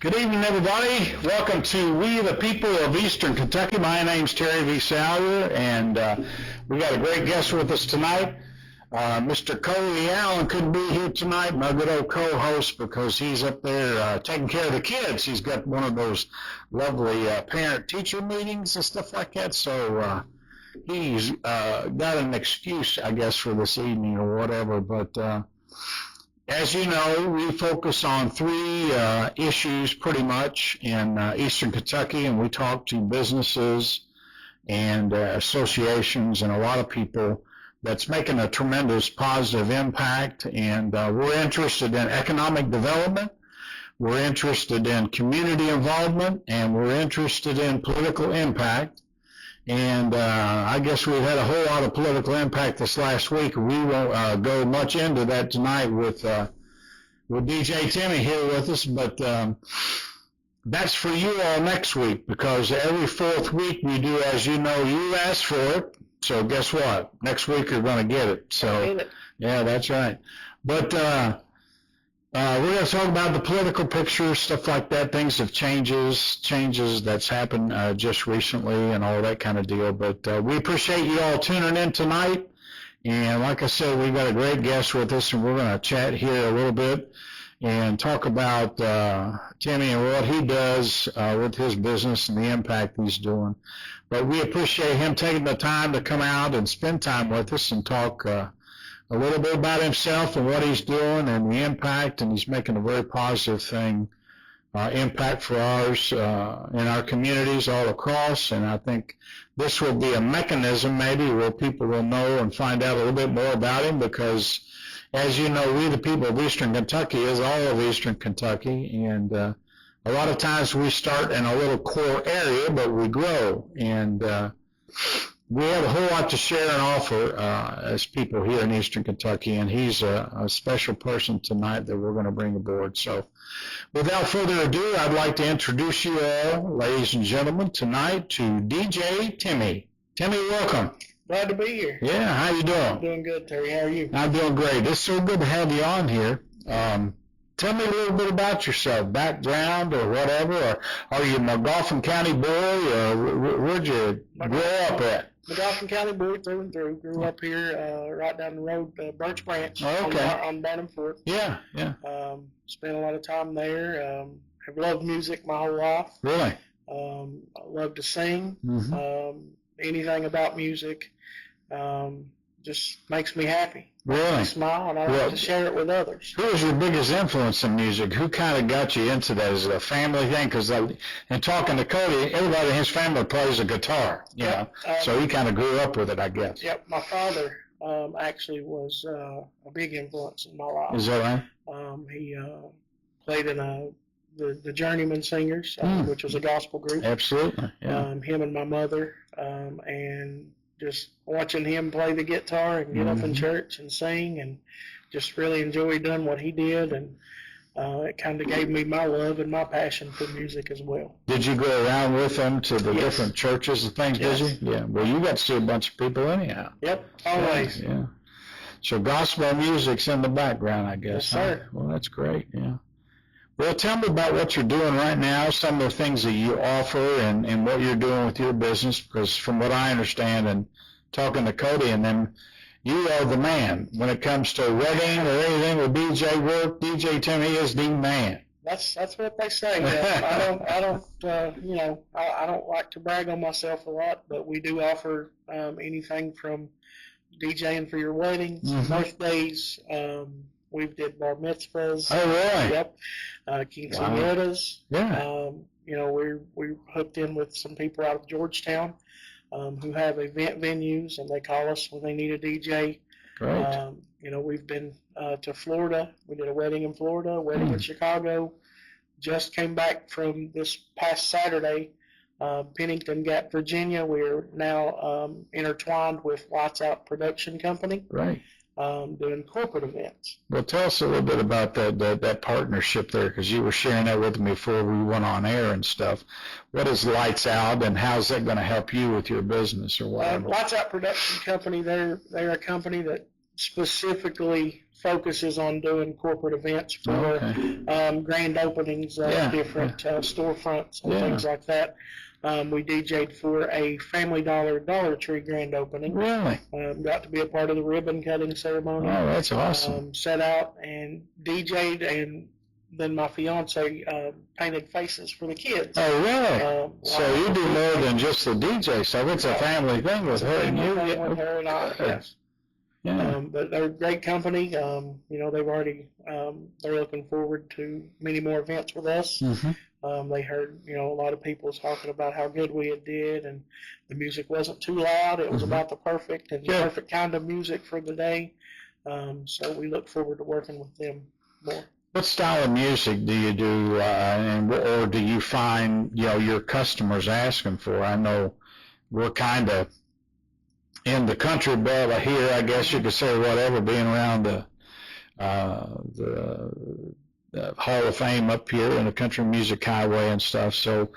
Good evening, everybody. Welcome to We the People of Eastern Kentucky. My name's Terry V. Salyer, and we got a great guest with us tonight. Mr. Cody Allen couldn't be here tonight, my good old co-host, because he's up there taking care of the kids. He's got one of those lovely parent-teacher meetings and stuff like that, so he's got an excuse, I guess, for this evening or whatever, but as you know, we focus on three issues pretty much in Eastern Kentucky, and we talk to businesses and associations and a lot of people that's making a tremendous positive impact, and we're interested in economic development, we're interested in community involvement, and we're interested in political impact. And I guess we've had a whole lot of political impact this last week. We won't go much into that tonight with DJ Timmy here with us, but that's for you all next week, because every fourth week we do, as you know, you asked for it. So guess what? Next week you're going to get it. So yeah, that's right. But we're going to talk about the political picture, stuff like that. Things have changes that's happened just recently and all that kind of deal. But we appreciate you all tuning in tonight. And like I said, we've got a great guest with us, and we're going to chat here a little bit and talk about Timmy and what he does with his business and the impact he's doing. But we appreciate him taking the time to come out and spend time with us and talk a little bit about himself and what he's doing and the impact, and he's making a very positive impact for ours in our communities all across. And I think this will be a mechanism maybe where people will know and find out a little bit more about him, because as you know, We the People of Eastern Kentucky is all of Eastern Kentucky, and a lot of times we start in a little core area, but we grow, and we have a whole lot to share and offer as people here in Eastern Kentucky, and he's a special person tonight that we're going to bring aboard. So without further ado, I'd like to introduce you all, ladies and gentlemen, tonight to DJ Timmy. Timmy, welcome. Glad to be here. Yeah, how you doing? I'm doing good, Terry. How are you? I'm doing great. It's so good to have you on here. Tell me a little bit about yourself, background or whatever. Or are you a McGoffin County boy, or where'd you grow up at? McGoffin County boy through and through. Grew up here right down the road, Birch Branch, on Burnham Fort. Yeah. Spent a lot of time there. Have loved music my whole life. Really? I love to sing. Mm-hmm. Anything about music just makes me happy. Really? I smile, and I like to share it with others. Who was your biggest influence in music? Who kind of got you into that? Is it a family thing? Because in talking to Cody, everybody in his family plays a guitar, you know, so he kind of grew up with it, I guess. Yep, my father actually was a big influence in my life. Is that right? He played in the Journeyman Singers, which was a gospel group. Absolutely, yeah. Him and my mother, and just watching him play the guitar and get up in church and sing, and just really enjoyed doing what he did, and it kind of gave me my love and my passion for music as well. Did you go around with him to the different churches and things, did you? Yeah, well, you got to see a bunch of people anyhow. Yep, always. Yeah. So gospel music's in the background, I guess. Yes, sir. Well, that's great, yeah. Well, tell me about what you're doing right now, some of the things that you offer, and what you're doing with your business, because from what I understand and talking to Cody and them, you are the man. When it comes to wedding or anything with DJ work, DJ Timmy is the man. That's what they say. I don't like to brag on myself a lot, but we do offer anything from DJing for your weddings, birthdays. We did bar mitzvahs. Oh, really? Yep. Quinceañeras. Yeah. We're hooked in with some people out of Georgetown who have event venues, and they call us when they need a DJ. Great. We've been to Florida. We did a wedding in Florida, a wedding in Chicago. Just came back from this past Saturday, Pennington Gap, Virginia. We're now intertwined with Lights Out Production Company. Right. Doing corporate events. Well, tell us a little bit about that partnership there, because you were sharing that with me before we went on air and stuff. What is Lights Out, and how's that going to help you with your business or whatever? Lights Out Production Company, they're a company that specifically focus is on doing corporate events for grand openings of different storefronts and things like that. We DJ'd for a Family Dollar Tree grand opening. Really? Got to be a part of the ribbon cutting ceremony. Oh, that's awesome. Set out and DJ'd, and then my fiance painted faces for the kids. Oh, really? So you do more than just the DJ stuff. It's a family thing with her and you. With her and I, yes. Yeah. But they're a great company. You know, they've already, they're looking forward to many more events with us. They heard, you know, a lot of people talking about how good we did, and the music wasn't too loud. It was about the perfect kind of music for the day. So we look forward to working with them more. What style of music do you do, or do you find, you know, your customers asking for? I know we're kind of in the country belt here, I guess you could say, whatever, being around the Hall of Fame up here in the Country Music Highway and stuff. So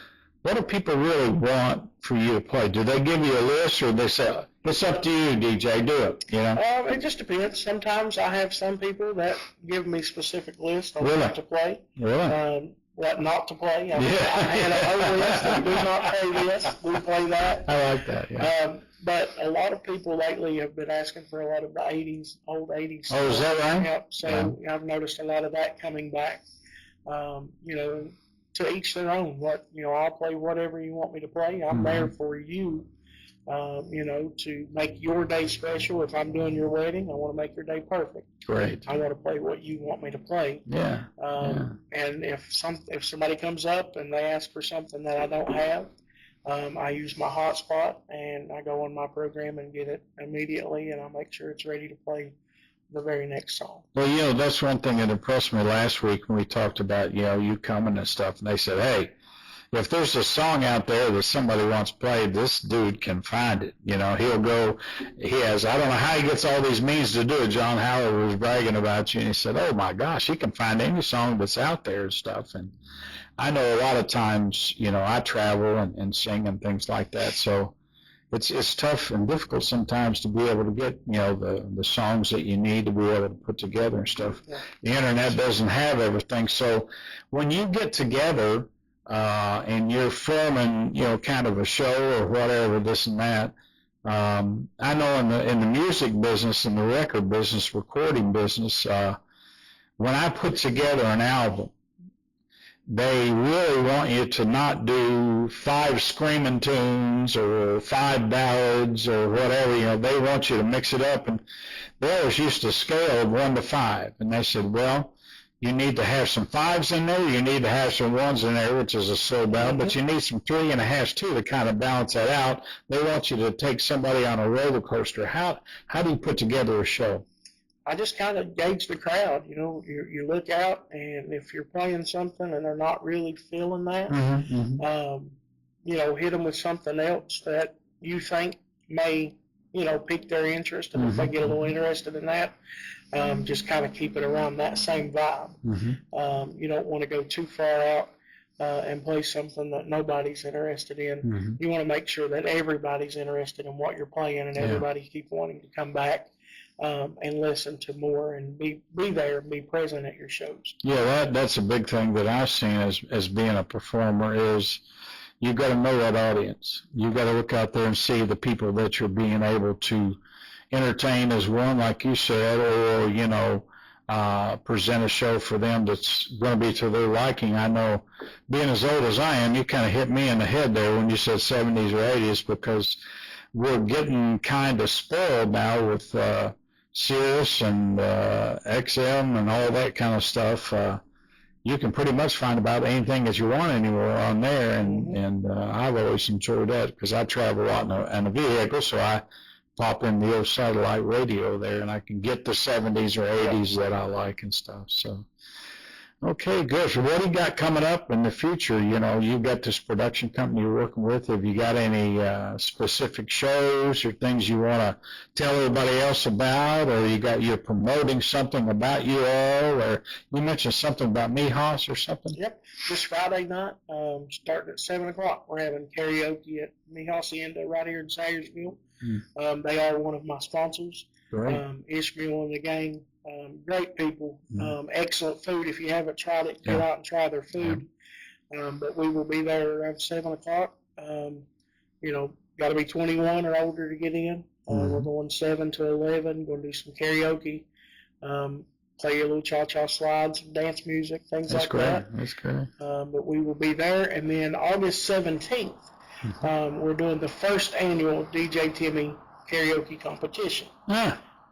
what do people really want for you to play? Do they give you a list, or they say, it's up to you, DJ, do it, you know? It just depends. Sometimes I have some people that give me specific lists on what to play. Really? What not to play. I had a whole list that do not play this, we play that. I like that, yeah. But a lot of people lately have been asking for a lot of the old 80s stuff. Oh, is that right? Yep. So I've noticed a lot of that coming back. You know, to each their own. I'll play whatever you want me to play. I'm there for you. You know, to make your day special. If I'm doing your wedding, I want to make your day perfect. Great. I want to play what you want me to play. Yeah. And if somebody comes up and they ask for something that I don't have, I use my hotspot and I go on my program and get it immediately, and I'll make sure it's ready to play the very next song. Well, you know, that's one thing that impressed me last week when we talked about, you know, you coming and stuff, and they said, hey, if there's a song out there that somebody wants played, this dude can find it. You know, he'll go, I don't know how he gets all these means to do it. John Howard was bragging about you, and he said, oh my gosh, he can find any song that's out there and stuff. And I know a lot of times, you know, I travel and sing and things like that, so it's tough and difficult sometimes to be able to get, you know, the songs that you need to be able to put together and stuff. Yeah. The internet doesn't have everything, so when you get together, and you're filming, you know, kind of a show or whatever, this and that. I know in the music business, in the record business, recording business, when I put together an album, they really want you to not do 5 screaming tunes or 5 ballads or whatever. You know, they want you to mix it up, and they always used a scale of 1 to 5, and they said, well, you need to have some 5s in there, you need to have some 1s in there, which is a slow ballad, but you need some 3 and a halves too to kind of balance that out. They want you to take somebody on a roller coaster. How do you put together a show? I just kind of gauge the crowd. You know, you look out, and if you're playing something and they're not really feeling that, you know, hit them with something else that you think may, you know, pique their interest, and if they get a little interested in that, just kind of keep it around that same vibe. You don't want to go too far out and play something that nobody's interested in. You want to make sure that everybody's interested in what you're playing, and everybody keep wanting to come back and listen to more and be there and be present at your shows. Yeah, that's a big thing that I've seen as being a performer is you've got to know that audience. You've got to look out there and see the people that you're being able to entertain as one, like you said, or, you know, present a show for them that's going to be to their liking. I know, being as old as I am, you kind of hit me in the head there when you said 70s or 80s, because we're getting kind of spoiled now with Sirius and XM and all that kind of stuff. You can pretty much find about anything that you want anywhere on there, and I've always enjoyed that because I travel a lot in a vehicle, so I pop in the old satellite radio there, and I can get the 70s or 80s that I like and stuff. So, okay, good. So what do you got coming up in the future? You know, you've got this production company you're working with. Have you got any specific shows or things you want to tell everybody else about, or you're promoting something about you all, or you mentioned something about Mijas or something? Yep. This Friday night, starting at 7 o'clock, we're having karaoke at Mijas right here in Salyersville. They are one of my sponsors. Right. Ishmael and the gang great people, excellent food. If you haven't tried it, get out and try their food. But we will be there around 7 o'clock. Got to be 21 or older to get in. We're going 7 to 11, going to do some karaoke, play a little cha-cha slides, dance music, things like that. That's great. But we will be there. And then August 17th, we're doing the first annual DJ Timmy karaoke competition.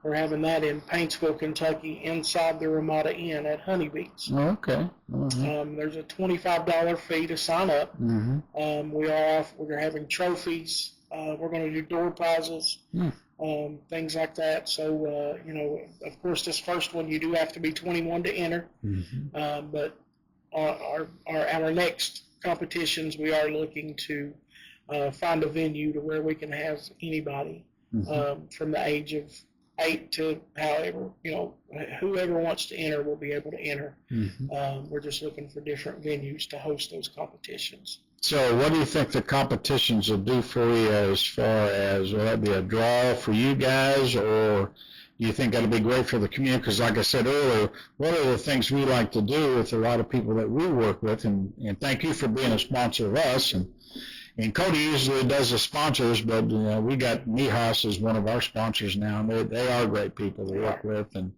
We're having that in Paintsville, Kentucky, inside the Ramada Inn at Honeybees. Oh, okay. There's a $25 fee to sign up. We're having trophies. We're going to do door prizes, things like that. So, of course, this first one you do have to be 21 to enter. But our next competitions, we are looking to find a venue to where we can have anybody from the age of 8 to however, whoever wants to enter will be able to enter. We're just looking for different venues to host those competitions. So what do you think the competitions will do for you as far as, will that be a draw for you guys, or do you think that'll be great for the community? Because like I said earlier, one of the things we like to do with a lot of people that we work with, and thank you for being a sponsor of us, and Cody usually does the sponsors, but we got Mijas as one of our sponsors now, and they are great people to work with, and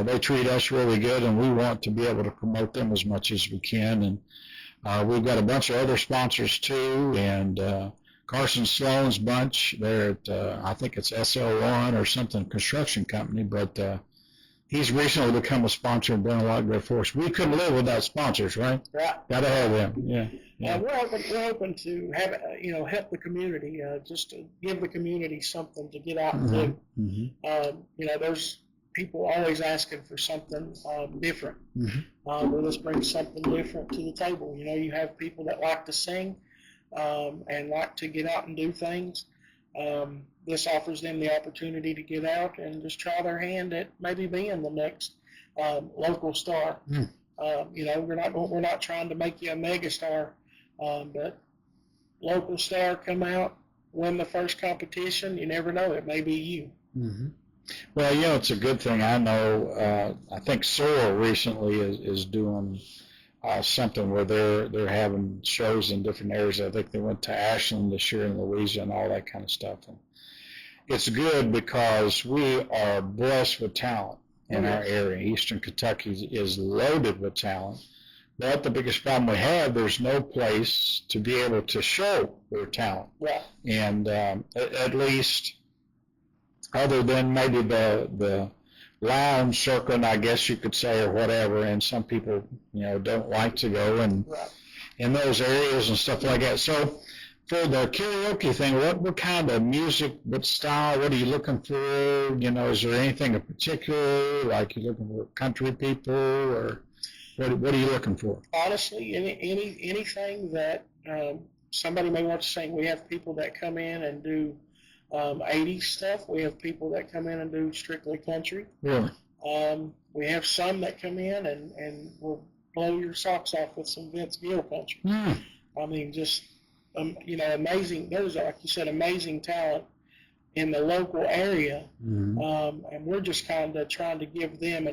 they treat us really good, and we want to be able to promote them as much as we can. And we've got a bunch of other sponsors too, and Carson Sloan's bunch, they're at, I think it's SL1 or something, construction company, but he's recently become a sponsor and done a lot of good for us. We couldn't live without sponsors, right? Right. Got to have them, yeah. We're hoping to have, help the community, just to give the community something to get out and do. There's people always asking for something different. Well, let's bring something different to the table. You have people that like to sing and like to get out and do things. This offers them the opportunity to get out and just try their hand at maybe being the next local star. We're not trying to make you a mega star, but local star, come out, win the first competition. You never know, it may be you. Well, it's a good thing. I know, I think Sorrel recently is doing something where they're having shows in different areas. I think they went to Ashland this year in Louisiana and all that kind of stuff. And it's good because we are blessed with talent in our area. Eastern Kentucky is loaded with talent. But the biggest problem we have, there's no place to be able to show their talent. Yeah. And at least, other than maybe the lounge circuit, I guess you could say, or whatever, and some people, don't like to go in those areas and stuff like that. So for the karaoke thing, what kind of music, what style, what are you looking for? Is there anything in particular, like you're looking for country people, or what are you looking for? Honestly, anything that somebody may want to sing. We have people that come in and do 80s stuff. We have people that come in and do strictly country. Really? We have some that come in and will blow your socks off with some Vince Gill country. I mean, just, amazing. There's, like you said, amazing talent in the local area. And we're just kind of trying to give them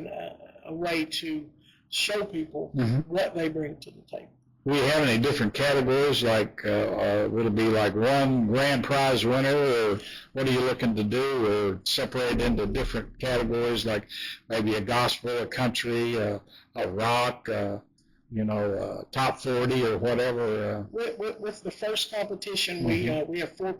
a way to show people what they bring to the table. Do we have any different categories, like would it be like one grand prize winner, or what are you looking to do, or separate into different categories, like maybe a gospel, a country, a rock, top 40 or whatever? With the first competition, we have four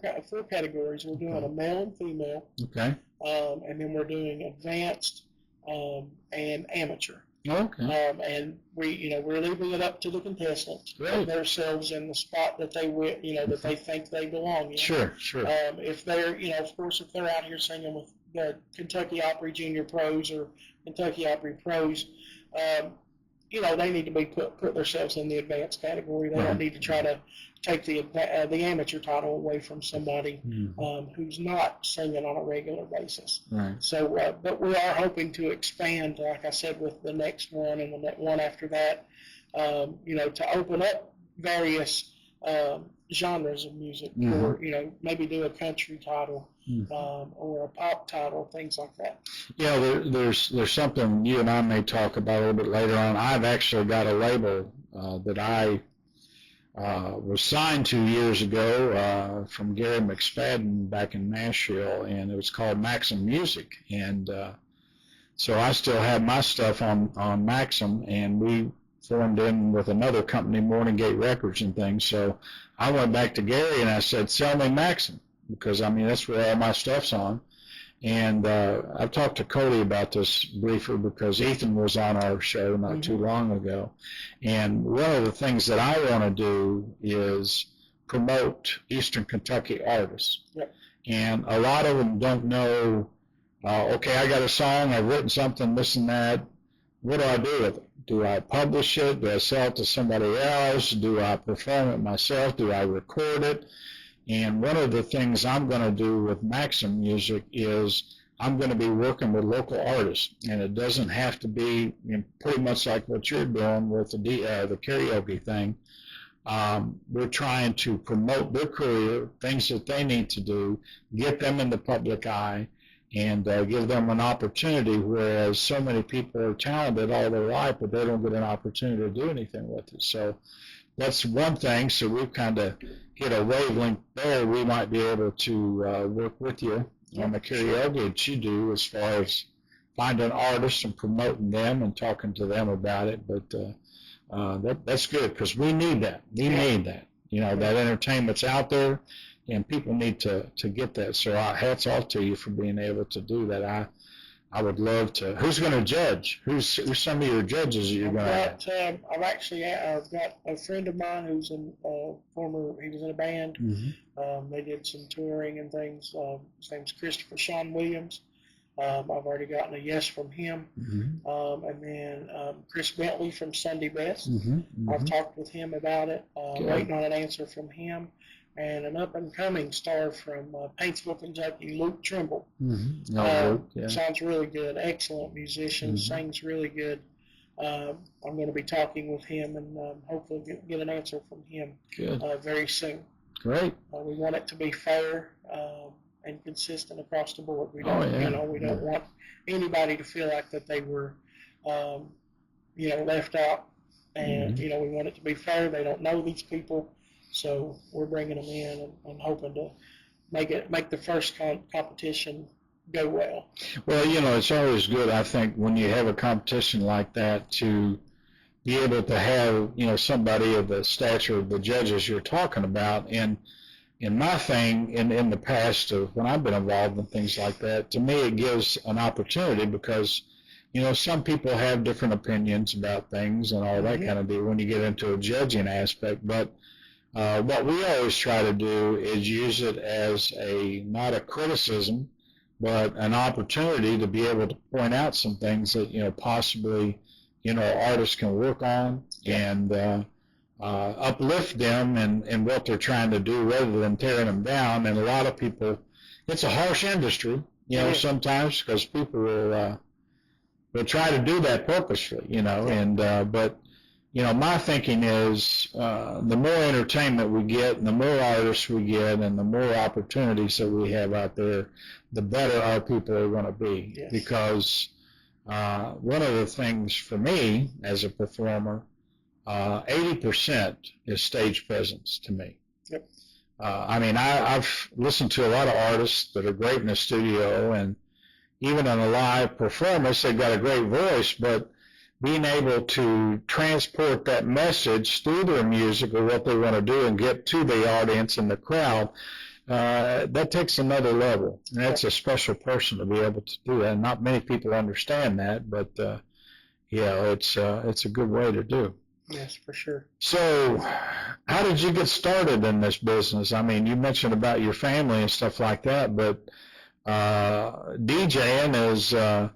categories. We're doing a male and female. Okay. And then we're doing advanced and amateur. Okay. And we're leaving it up to the contestants to put themselves in the spot that they that they think they belong in. Sure. If they're, of course, if they're out here singing with the Kentucky Opry Junior Pros or Kentucky Opry Pros, they need to be put themselves in the advanced category. They don't need to try to take the amateur title away from somebody who's not singing on a regular basis. Right. So, but we are hoping to expand, like I said, with the next one and the one after that, to open up various genres of music, or maybe do a country title or a pop title, things like that. Yeah, there's something you and I may talk about a little bit later on. I've actually got a label that I was signed 2 years ago from Gary McSpadden back in Nashville, and it was called Maxim Music. And so I still have my stuff on Maxim, and we formed in with another company, Morning Gate Records and things. So I went back to Gary and I said, sell me Maxim, because I mean that's where all my stuff's on. And I've talked to Cody about this briefly because Ethan was on our show not too long ago. And one of the things that I want to do is promote Eastern Kentucky artists. Yep. And a lot of them don't know, okay, I got a song, I've written something, this and that. What do I do with it? Do I publish it? Do I sell it to somebody else? Do I perform it myself? Do I record it? And one of the things I'm going to do with Maxim Music is I'm going to be working with local artists, and it doesn't have to be pretty much like what you're doing with the karaoke thing. We're trying to promote their career, things that they need to do, get them in the public eye, and give them an opportunity, whereas so many people are talented all their life, but they don't get an opportunity to do anything with it. So that's one thing. So we've kind of hit a wavelength there. We might be able to work with you on the karaoke that you do as far as finding artists and promoting them and talking to them about it. But that's good, because we need that. We need that. That entertainment's out there, and people need to get that. So hats off to you for being able to do that. I would love to. Who's going to judge? Who's some of your judges that you're going to have? I've got a friend of mine who's he was in a band. They did some touring and things. His name's Christopher Sean Williams. I've already gotten a yes from him. And then Chris Bentley from Sunday Best. I've talked with him about it, waiting on an answer from him. And an up-and-coming star from Paintsville, Kentucky, Luke Trimble. Sounds really good. Excellent musician, sings really good. I'm going to be talking with him and hopefully get an answer from him very soon. Great. We want it to be fair and consistent across the board. We don't, we don't want anybody to feel like that they were, left out. And we want it to be fair. They don't know these people. So we're bringing them in and hoping to make the first competition go well. Well, it's always good, I think, when you have a competition like that, to be able to have, somebody of the stature of the judges you're talking about. And in my thing, in the past of when I've been involved in things like that, to me it gives an opportunity, because some people have different opinions about things and all that kind of deal when you get into a judging aspect. But what we always try to do is use it as not a criticism, but an opportunity to be able to point out some things that, possibly, artists can work on and uplift them in what they're trying to do rather than tearing them down. And a lot of people, it's a harsh industry, sometimes, because people will try to do that purposely, but my thinking is the more entertainment we get and the more artists we get and the more opportunities that we have out there, the better our people are going to be. Yes. Because one of the things for me as a performer, 80% is stage presence to me. Yep. I've listened to a lot of artists that are great in the studio, and even in a live performance, they've got a great voice, but being able to transport that message through their music or what they want to do and get to the audience and the crowd, that takes another level. And that's a special person to be able to do that. And not many people understand that, but it's a good way to do. Yes, for sure. So how did you get started in this business? You mentioned about your family and stuff like that, but DJing is... a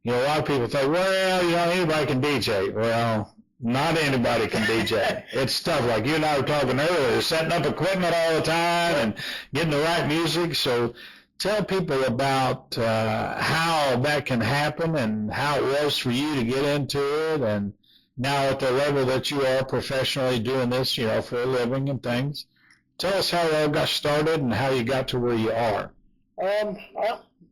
lot of people think, well, anybody can DJ. Well, not anybody can DJ. It's tough. Like you and I were talking earlier, setting up equipment all the time and getting the right music. So tell people about how that can happen and how it was for you to get into it and now at the level that you are professionally doing this, you know, for a living and things. Tell us how it all got started and how you got to where you are. Well,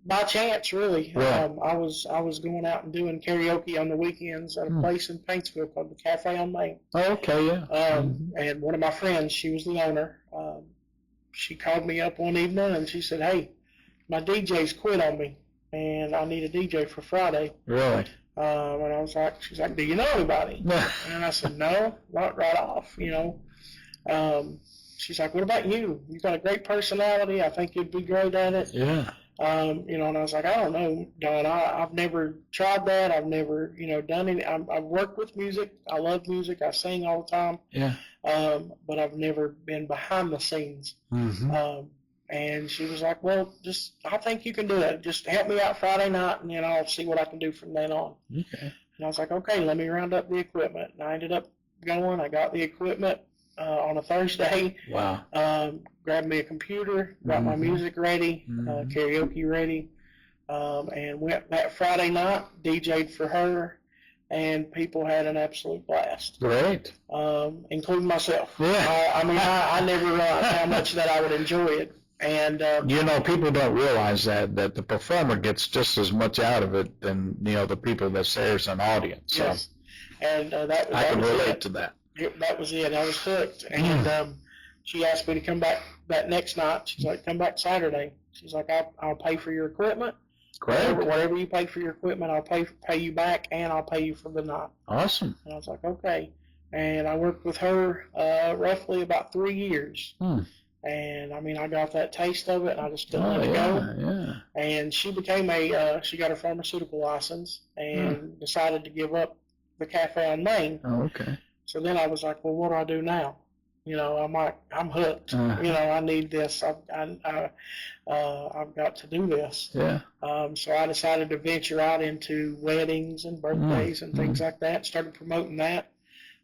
by chance, really. Yeah. I was going out and doing karaoke on the weekends at a place in Paintsville called the Cafe on Main. Oh, okay, yeah. And one of my friends, she was the owner. She called me up one evening and she said, "Hey, my DJ's quit on me, and I need a DJ for Friday." Really? And I was like, she's like, "Do you know anybody?" And I said, "No, not right off, you know." She's like, "What about you? You've got a great personality. I think you'd be great at it." Yeah. You know, and I was like, "I don't know, Don. I've never tried that. I've never, you know, done any. I've worked with music. I love music. I sing all the time. Yeah. But I've never been behind the scenes." And she was like, "Well, I think you can do that. Just help me out Friday night, and then I'll see what I can do from then on." Okay. And I was like, "Okay, let me round up the equipment." And I ended up going. I got the equipment on a Thursday. Wow. Grabbed me a computer, got my music ready, karaoke ready, and went that Friday night, DJ'd for her, and people had an absolute blast. Great. Including myself. Yeah. I mean, I never realized how much that I would enjoy it. And you know, people don't realize that the performer gets just as much out of it than, you know, the people that's there as an audience. So yes. And that I can was relate it. to that. That was it. I was hooked. And she asked me to come back that next night. She's like, "Come back Saturday." She's like, I'll pay for your equipment. Great. Whatever you pay for your equipment, I'll pay you back, and I'll pay you for the night. Awesome. And I was like, okay. And I worked with her roughly about 3 years. And I mean, I got that taste of it, and I just couldn't let it go. Yeah. And she became she got her pharmaceutical license and decided to give up the Cafe on Main. Oh, okay. So then I was like, well, what do I do now? You know, I'm hooked. You know, I need this. I've got to do this. Yeah. So I decided to venture out into weddings and birthdays and things like that. Started promoting that.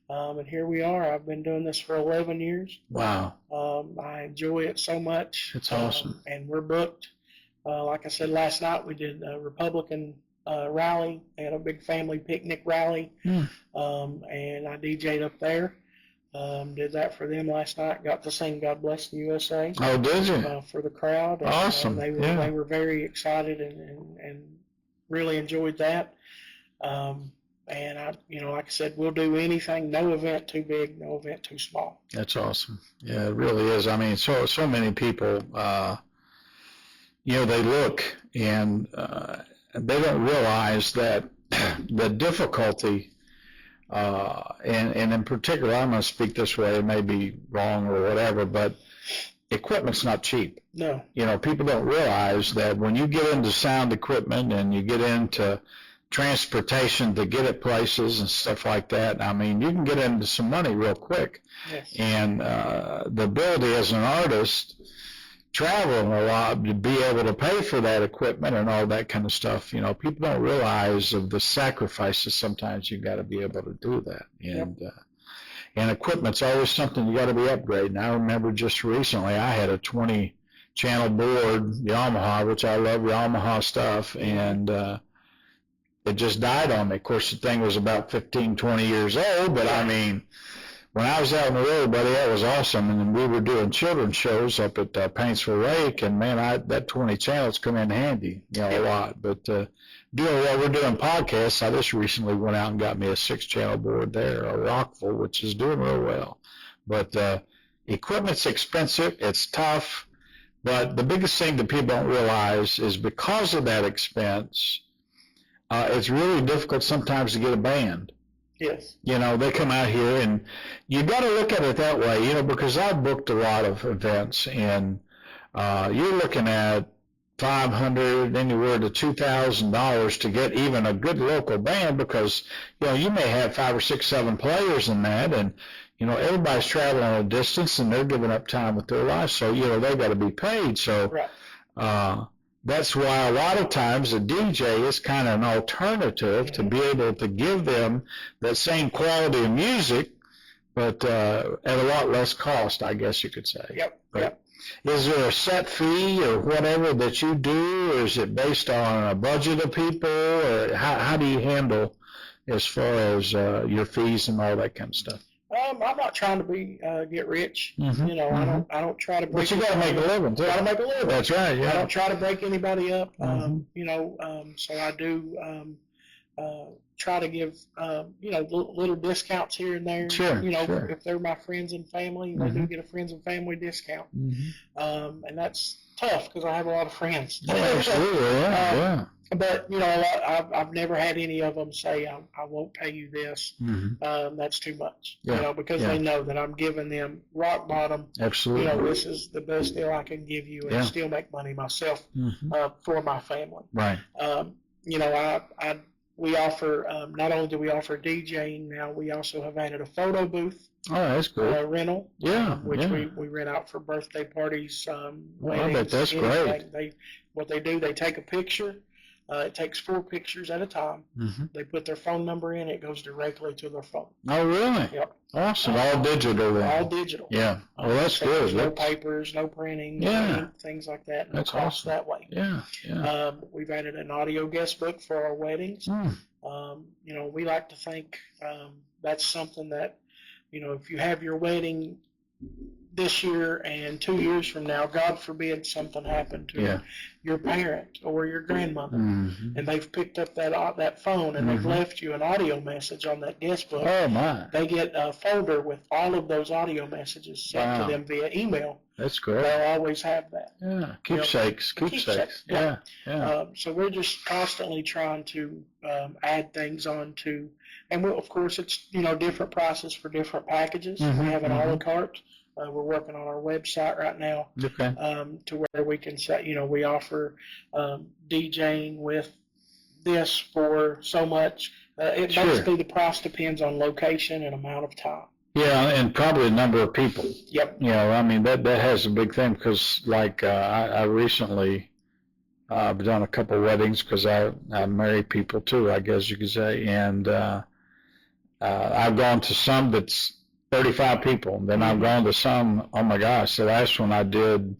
And here we are. I've been doing this for 11 years. Wow. I enjoy it so much. It's awesome. And we're booked. Like I said, last night we did a Republican rally. They had a big family picnic rally. And I DJ'd up there. Did that for them last night. Got to sing "God Bless the USA." Oh, did you? For the crowd. And, awesome. They were very excited and really enjoyed that. And I, you know, like I said, we'll do anything. No event too big, no event too small. That's awesome. Yeah, it really is. I mean, so many people, you know, they look and they don't realize that the difficulty. And in particular, I'm going to speak this way, it may be wrong or whatever, but equipment's not cheap. No. You know, people don't realize that when you get into sound equipment and you get into transportation to get it places and stuff like that, I mean, you can get into some money real quick. Yes. And the ability as an artist, traveling a lot to be able to pay for that equipment and all that kind of stuff, you know, people don't realize of the sacrifices sometimes you got to be able to do that. And equipment's always something you got to be upgrading. I remember just recently I had a 20 channel board Yamaha, which I love Yamaha stuff, and it just died on me. Of course, the thing was about 15, 20 years old, but I mean, when I was out on the road, buddy, that was awesome. And then we were doing children's shows up at Paintsville Lake, and man, that 20 channels come in handy, you know, a lot. But doing what we're doing podcasts, I just recently went out and got me a 6-channel board there, a Rockville, which is doing real well. But equipment's expensive, it's tough, but the biggest thing that people don't realize is because of that expense, it's really difficult sometimes to get a band. Yes. You know, they come out here, and you got to look at it that way, you know, because I've booked a lot of events, and you're looking at $500, anywhere to $2,000 to get even a good local band, because, you know, you may have 5 or 6, 7 players in that, and, you know, everybody's traveling a distance, and they're giving up time with their life, so, you know, they've got to be paid. So right. That's why a lot of times a DJ is kind of an alternative to be able to give them that same quality of music, but at a lot less cost, I guess you could say. Yep. But yep. Is there a set fee or whatever that you do, or is it based on a budget of people, or how do you handle, as far as your fees and all that kind of stuff? I'm not trying to get rich. Mm-hmm. You know, I don't try to break. But you got to make a living too. Got to make a living. That's right. Yeah. I don't try to break anybody up. Mm-hmm. You know, so I do try to give little discounts here and there. Sure. You know, sure. if they're my friends and family, they do get a friends and family discount. Mm-hmm. And that's tough because I have a lot of friends. Yeah, absolutely. Yeah. But you know, I've never had any of them say I won't pay you this. Mm-hmm. That's too much. Yeah. You know, because they know that I'm giving them rock bottom. Absolutely. You know, this is the best deal I can give you, and still make money myself for my family. Right. You know, we offer not only do we offer DJing now, we also have added a photo booth. Oh, that's good. Rental. Yeah. Which we rent out for birthday parties, weddings. I bet that's anything. great. What they do, they take a picture. It takes 4 pictures at a time. Mm-hmm. They put their phone number in. It goes directly to their phone. Oh, really? Yep. Awesome. All digital then. All digital. Yeah. Well, that's so good. There's no papers, no printing, no ink, things like that. No That's cost awesome. that way. Yeah. Yeah. We've added an audio guest book for our weddings. Mm. You know, we like to think that's something that, you know, if you have your wedding this year and 2 years from now, God forbid something happened to your parent or your grandmother, and they've picked up that phone and they've left you an audio message on that guest book. Oh my! They get a folder with all of those audio messages sent to them via email. That's great. They'll always have that. Yeah, keepsakes. Yeah. Yeah. So we're just constantly trying to add things on to, and of course it's different prices for different packages. We have an a la carte. We're working on our website right now to where we can say, we offer DJing with this for so much. Basically the price depends on location and amount of time. Yeah, and probably the number of people. Yep. I mean, that has a big thing because, like, I recently I've done a couple of weddings because I marry people too, I guess you could say, and I've gone to some that's 35 people. Then I've gone to some, oh my gosh, the last one I did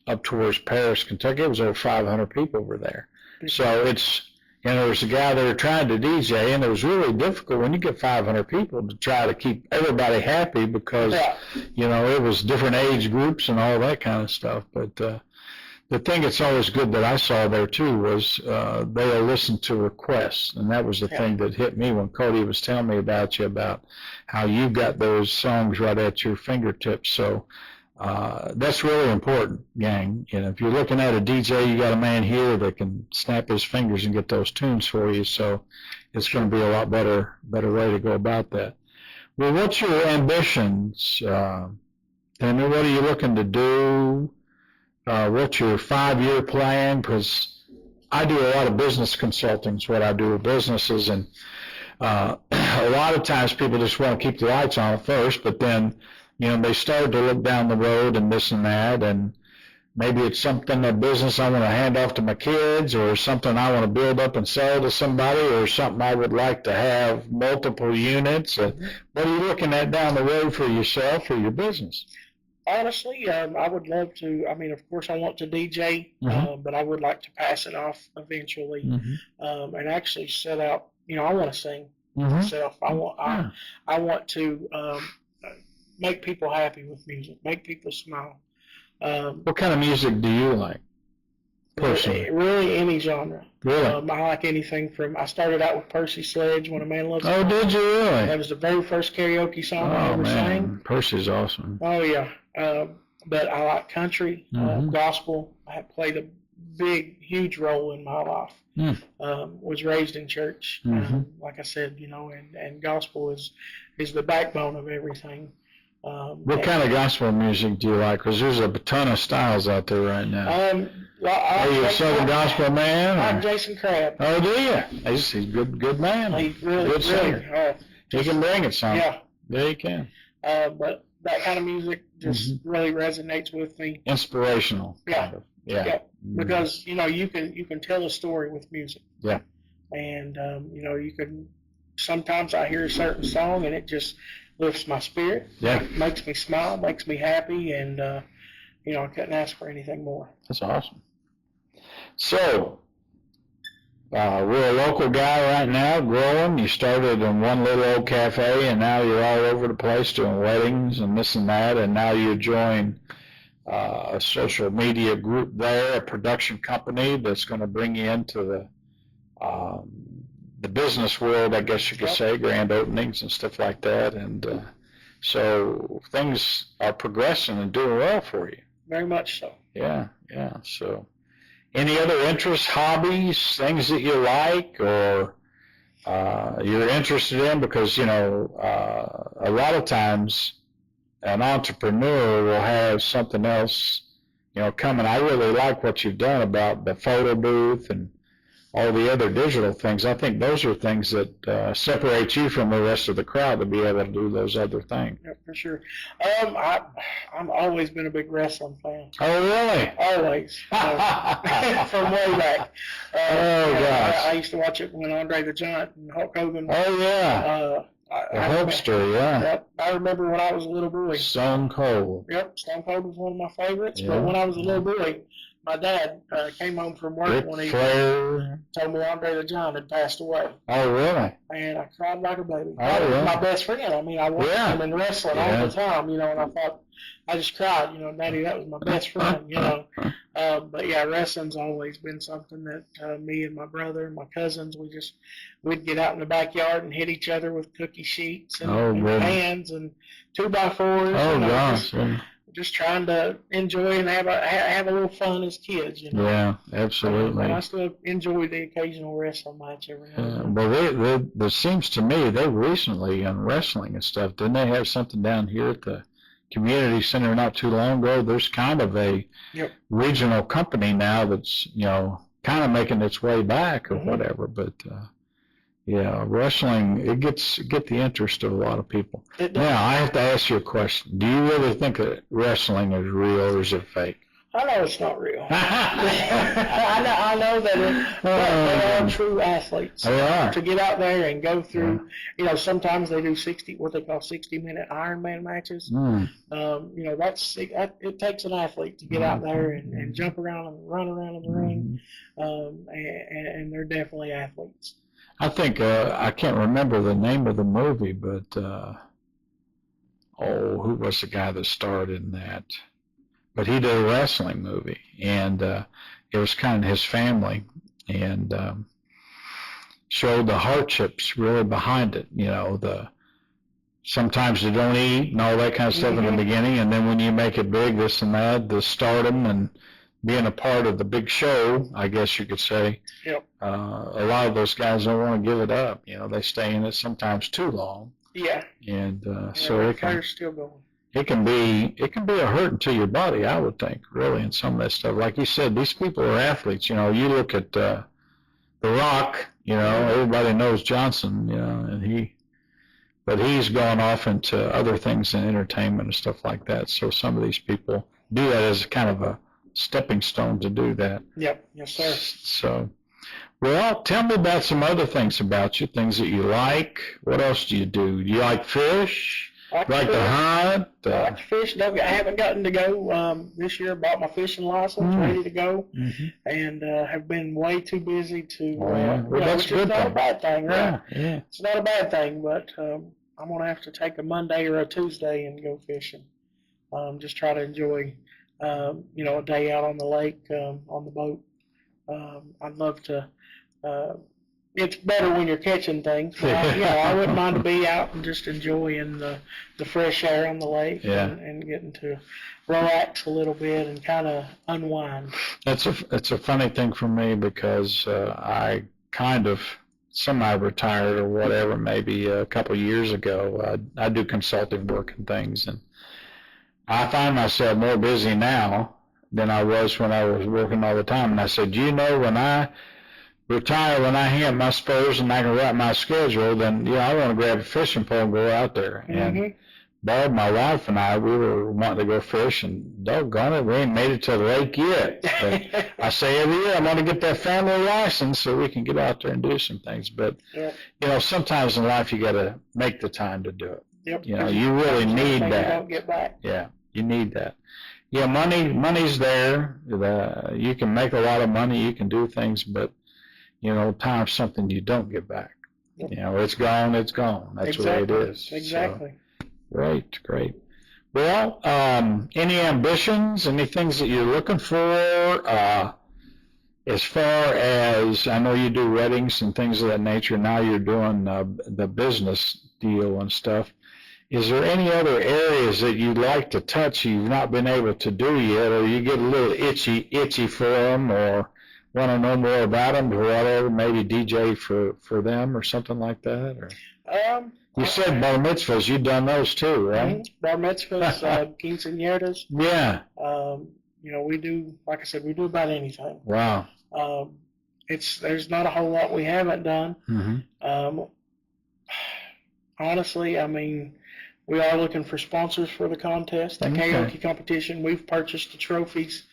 up towards Paris, Kentucky, it was over 500 people over there. So it's, there was a guy there trying to DJ, and it was really difficult when you get 500 people to try to keep everybody happy because, it was different age groups and all that kind of stuff. But the thing that's always good that I saw there too was they'll listen to requests, and that was the thing that hit me when Cody was telling me about you, about how you got those songs right at your fingertips. So that's really important, gang. If you're looking at a DJ, you got a man here that can snap his fingers and get those tunes for you. So it's going to be a lot better way to go about that. Well, what's your ambitions? Timmy, what are you looking to do? What's your 5-year plan? Because I do a lot of business consulting is what I do with businesses, and a lot of times people just want to keep the lights on at first, but then, they start to look down the road and this and that, and maybe it's something, a business I want to hand off to my kids, or something I want to build up and sell to somebody, or something I would like to have multiple units. What are you looking at down the road for yourself or your business? Honestly, I would love to. I mean, of course, I want to DJ, but I would like to pass it off eventually, and actually set out. I want to sing myself. I want to make people happy with music, make people smile. What kind of music do you like? Personally, really any genre. Really, I like anything from. I started out with Percy Sledge, When a Man Loves. Oh, did you really? That was the very first karaoke song I ever sang. Percy's awesome. Oh yeah. But I like country, gospel. I have played a huge role in my life. Was raised in church, like I said, and gospel is the backbone of everything. What kind of gospel music do you like? Because there's a ton of styles out there right now. Are you a Southern gospel man? I'm Jason Crabb. Oh, do you? He's a good man. He's really good singer. He can bring it some. Yeah, he can. But that kind of music just really resonates with me. Inspirational. Kind of. Yeah. Because you can tell a story with music. Yeah. And you can. Sometimes I hear a certain song and it just lifts my spirit. Yeah. It makes me smile, makes me happy, and I couldn't ask for anything more. That's awesome. So, we're a local guy right now, growing. You started in one little old cafe, and now you're all over the place doing weddings and this and that, and now you join a social media group there, a production company that's going to bring you into the business world, I guess you could say, grand openings and stuff like that. And so things are progressing and doing well for you. Very much so. Yeah. So any other interests, hobbies, things that you like or you're interested in? Because, a lot of times an entrepreneur will have something else, coming. I really like what you've done about the photo booth and all the other digital things. I think those are things that separate you from the rest of the crowd to be able to do those other things. Yeah, for sure. I've always been a big wrestling fan. Oh, really? Always. From way back. Gosh. I used to watch it when Andre the Giant and Hulk Hogan. Oh, yeah. The Hulkster, yeah. Yep. I remember when I was a little boy. Stone Cold. Yep, Stone Cold was one of my favorites. Yeah. But when I was a little boy, my dad came home from work one evening, told me Andre the Giant had passed away. Oh, really? And I cried like a baby. Oh, yeah. My best friend. I mean, I watched him in wrestling all the time, and I thought, I just cried, Daddy, that was my best friend, But yeah, wrestling's always been something that me and my brother and my cousins, we'd get out in the backyard and hit each other with cookie sheets and pans and 2x4s. Oh, gosh. Just trying to enjoy and have a little fun as kids, Yeah, absolutely. And I still enjoy the occasional wrestling match every now and then. Well, there seems to me they recently in wrestling and stuff, didn't they have something down here at the community center not too long ago? There's kind of a regional company now that's, kind of making its way back or whatever, but wrestling, it get the interest of a lot of people. Now, I have to ask you a question. Do you really think that wrestling is real or is it fake? I know it's not real. I know that they are true athletes. They are. To get out there and go through, sometimes they do what they call 60-minute Ironman matches. It takes an athlete to get out there and jump around and run around in the ring, and they're definitely athletes. I think, I can't remember the name of the movie, but, who was the guy that starred in that? But he did a wrestling movie, and it was kind of his family, and showed the hardships really behind it, sometimes they don't eat and all that kind of stuff in the beginning, and then when you make it big, this and that, the stardom and being a part of the big show, I guess you could say. Yep. A lot of those guys don't want to give it up. They stay in it sometimes too long. Yeah. And so fire's still going. It can be a hurt to your body, I would think, really, and some of that stuff. Like you said, these people are athletes. You look at The Rock. Everybody knows Johnson. And but he's gone off into other things in entertainment and stuff like that. So some of these people do that as kind of a stepping stone to do that. Yep. Yes, sir. So, well, tell me about some other things about you, things that you like. What else do? Do you like fish? Like to hunt? I like to fish. I haven't gotten to go this year. Bought my fishing license, ready to go, and have been way too busy to. That's good. It's not a bad thing, right? Yeah. It's not a bad thing, but I'm gonna have to take a Monday or a Tuesday and go fishing. Just try to enjoy, a day out on the lake on the boat. I'd love to. It's better when you're catching things. I wouldn't mind to be out and just enjoying the fresh air on the lake and getting to relax a little bit and kind of unwind. It's a funny thing for me because I kind of semi-retired or whatever, maybe a couple of years ago. I do consulting work and things, and I find myself more busy now than I was when I was working all the time. And I said, when I retire, when I hang up my spurs and I can write my schedule, then I want to grab a fishing pole and go out there. And Barb, my wife, and I, we were wanting to go fish, and doggone it, we ain't made it to the lake yet. But I say every year I want to get that family license so we can get out there and do some things. But sometimes in life you got to make the time to do it. Yep. You really need that. Don't get back. Yeah, you need that. Yeah, money's there. You can make a lot of money. You can do things, but time's something you don't get back. Yep. It's gone, it's gone. That's Exactly. the way it is. Exactly. So, great. Well, any ambitions, any things that you're looking for, as far as, I know you do weddings and things of that nature, now you're doing the business deal and stuff. Is there any other areas that you'd like to touch you've not been able to do yet, or you get a little itchy for them, or want to know more about them, or whatever, maybe DJ for them or something like that? Or you said bar mitzvahs, you've done those too, right? Bar mitzvahs, quinceañeras. Yeah. We do, like I said, we do about anything. Wow. There's not a whole lot we haven't done. Mm-hmm. Honestly, we are looking for sponsors for the contest, the karaoke competition. We've purchased the trophies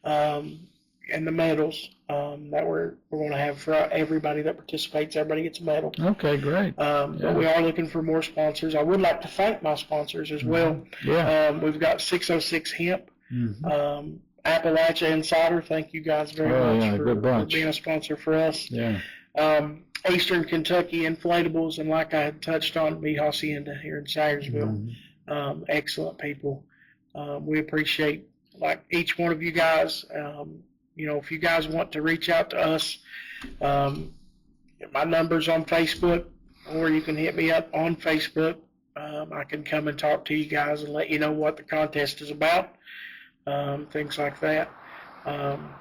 and the medals that we're going to have for everybody that participates. Everybody gets a medal. Okay, great. But we are looking for more sponsors. I would like to thank my sponsors as well. Yeah. We've got 606 Hemp, Mm-hmm. Appalachia Insider. Thank you guys very much for being a sponsor for us. Yeah. Eastern Kentucky Inflatables, and like I had touched on, B Hacienda here in Salyersville. Mm-hmm. Excellent people. We appreciate each one of you guys. If you guys want to reach out to us, my number's on Facebook, or you can hit me up on Facebook. I can come and talk to you guys and let you know what the contest is about, things like that.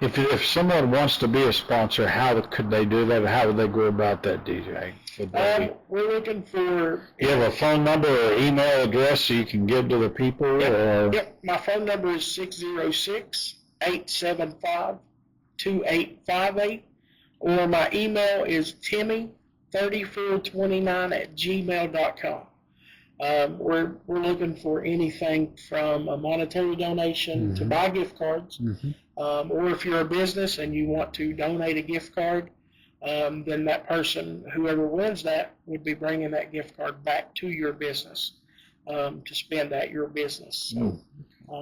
If someone wants to be a sponsor, how could they do that? How would they go about that, DJ? We're looking for... You have a phone number or email address so you can give to the people? Yep. My phone number is 606-875-2858, or my email is timmy3429@gmail.com. We're looking for anything from a monetary donation to buy gift cards, or if you're a business and you want to donate a gift card, then that person, whoever wins that, would be bringing that gift card back to your business to spend at your business. So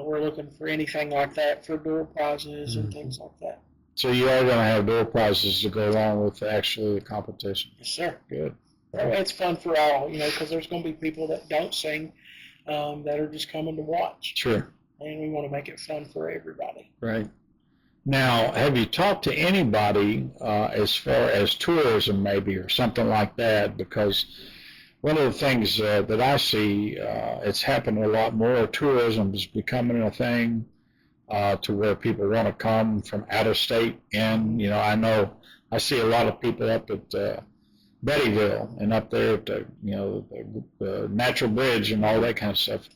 we're looking for anything like that for door prizes and things like that. So you are going to have door prizes to go along with actually the competition? Yes, sir. Good. It's fun for all, because there's going to be people that don't sing that are just coming to watch. Sure. And we want to make it fun for everybody. Right. Now, have you talked to anybody as far as tourism maybe or something like that? Because one of the things that I see, it's happening a lot more. Tourism is becoming a thing to where people want to come from out of state. And, I know I see a lot of people up at Bettyville and up there at the Natural Bridge and all that kind of stuff.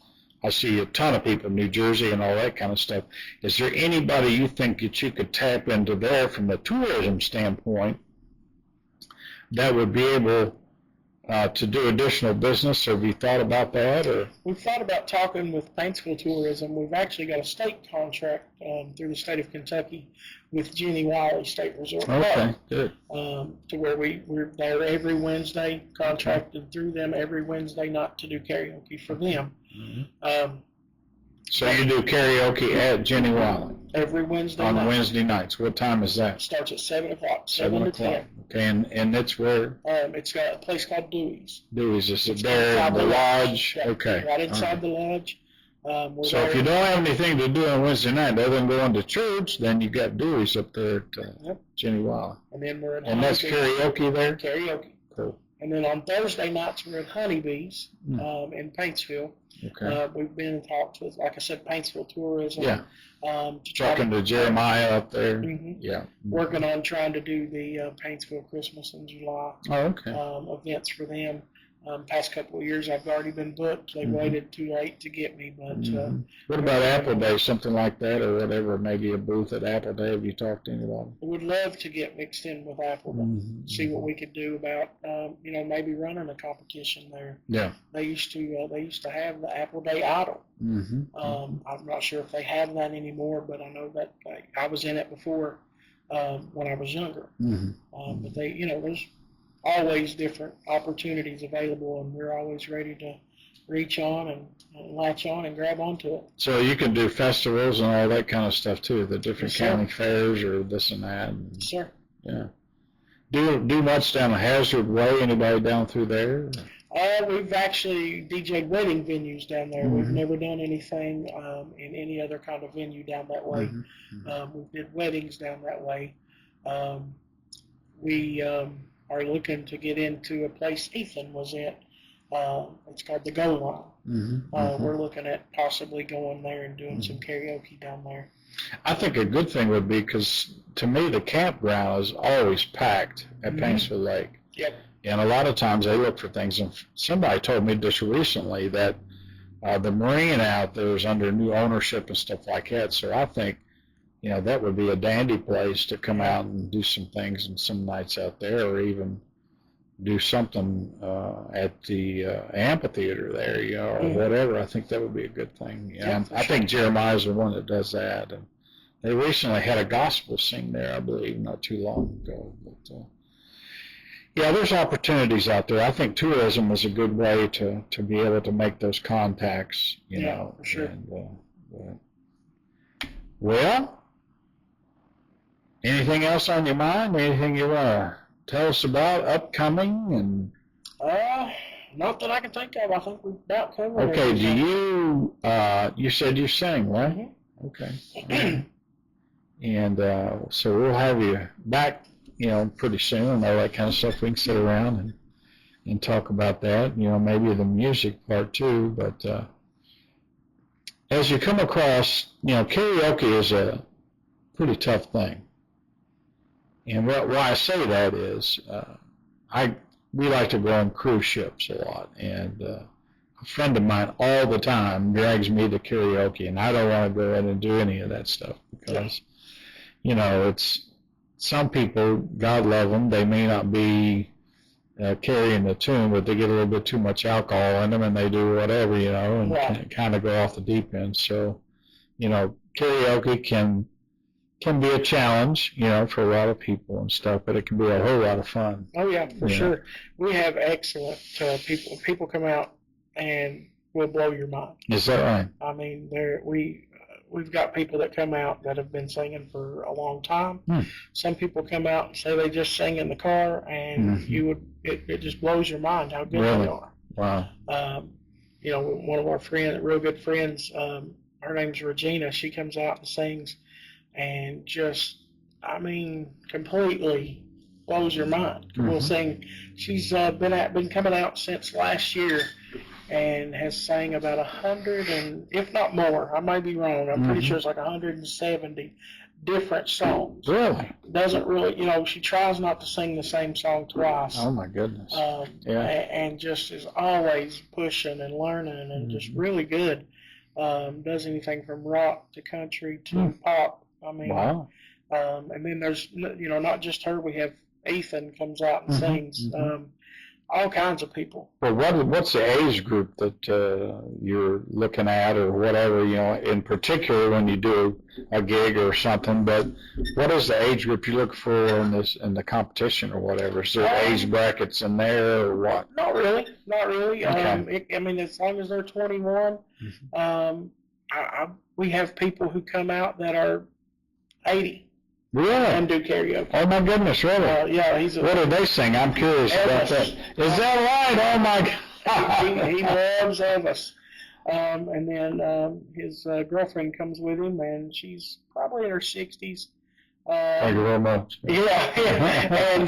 I see a ton of people in New Jersey and all that kind of stuff. Is there anybody you think that you could tap into there from the tourism standpoint that would be able to do additional business? Have you thought about that? Or we've thought about talking with Paintsville Tourism. We've actually got a state contract through the state of Kentucky with Jenny Wiley State Resort Club. Okay, good. To where we're there every Wednesday, contracted through them every Wednesday night to do karaoke for them. So you do karaoke at Jenny Wiley? Every Wednesday night. On Wednesday nights. What time is that? It starts at 7 o'clock, 7 to 10. Okay, and it's where? It's got a place called Dewey's. Dewey's, is it there in the lodge? Yeah, okay. Right inside the lodge. So if you don't have anything to do on Wednesday night other than going to church, then you got Dewey's up there at Jenny Wiley. And then we're at that's karaoke there? Karaoke. Cool. And then on Thursday nights, we're at Honeybees in Paintsville. Okay. We've been in talks with, like I said, Paintsville Tourism. Yeah. Talking to Jeremiah up there. Yeah. Working on trying to do the Paintsville Christmas in July. Oh, okay. Events for them. Past couple of years, I've already been booked. They waited too late to get me, but. What about Apple Day, something like that, or whatever? Maybe a booth at Apple Day. Have you talked to anybody? I would love to get mixed in with Apple Day. See what we could do about, maybe running a competition there. Yeah. They used to have the Apple Day Idol. I'm not sure if they have that anymore, but I know that I was in it before when I was younger. But they, there's always different opportunities available, and we're always ready to reach on and latch on and grab onto it. So you can do festivals and all that kind of stuff too, the different county fairs or this and that. Sure. Yeah. do much down the Hazard Way? Anybody down through there? We've actually DJed wedding venues down there. We've never done anything in any other kind of venue down that way. We did weddings down that way. We are looking to get into a place Ethan was at. It's called the Go Line. We're looking at possibly going there and doing some karaoke down there. I think a good thing would be, because to me the campground is always packed at Paintsville Lake. Yep. And a lot of times they look for things. And somebody told me just recently that the marina out there is under new ownership and stuff like that. So I think, that would be a dandy place to come out and do some things and some nights out there, or even do something at the amphitheater there, or whatever. I think that would be a good thing. I think Jeremiah's the one that does that. And they recently had a gospel sing there, I believe, not too long ago. But there's opportunities out there. I think tourism is a good way to be able to make those contacts, For sure. And, well, anything else on your mind? Anything you want to tell us about upcoming? And not that I can think of. I think we've about covered it. Okay, you said you sing, right? Okay. And so we'll have you back, pretty soon, and all that kind of stuff. We can sit around and talk about that, maybe the music part too. But as you come across, karaoke is a pretty tough thing. And why I say that is, we like to go on cruise ships a lot, and a friend of mine all the time drags me to karaoke, and I don't want to go in and do any of that stuff because, it's some people, God love them, they may not be carrying the tune, but they get a little bit too much alcohol in them, and they do whatever, and kind of go off the deep end. So, karaoke can be a challenge, for a lot of people and stuff, but it can be a whole lot of fun. Oh yeah, for sure. We have excellent people. People come out and will blow your mind. Is that right? I mean, we've got people that come out that have been singing for a long time. Some people come out and say they just sing in the car, and it just blows your mind how good they are. Wow. One of our real good friends, her name's Regina. She comes out and sings, and just, completely blows your mind. We'll sing. She's been coming out since last year, and has sang about 100, and if not more, I might be wrong. I'm pretty sure it's like 170 different songs. Really? Doesn't really, she tries not to sing the same song twice. Oh my goodness. And just is always pushing and learning, and just really good. Does anything from rock to country to pop. Wow. And then there's, not just her. We have Ethan comes out and sings. All kinds of people. Well, what's the age group that you're looking at, or whatever, in particular when you do a gig or something? But what is the age group you look for in the competition or whatever? Is there age brackets in there or what? Not really. Okay. As long as they're 21, we have people who come out that are 80. Really? And do karaoke. Oh my goodness, really? What do they sing? I'm curious about that. Is that right? Oh my God. He loves Elvis. And then his girlfriend comes with him, and she's probably in her 60s. Thank you very much. Yeah.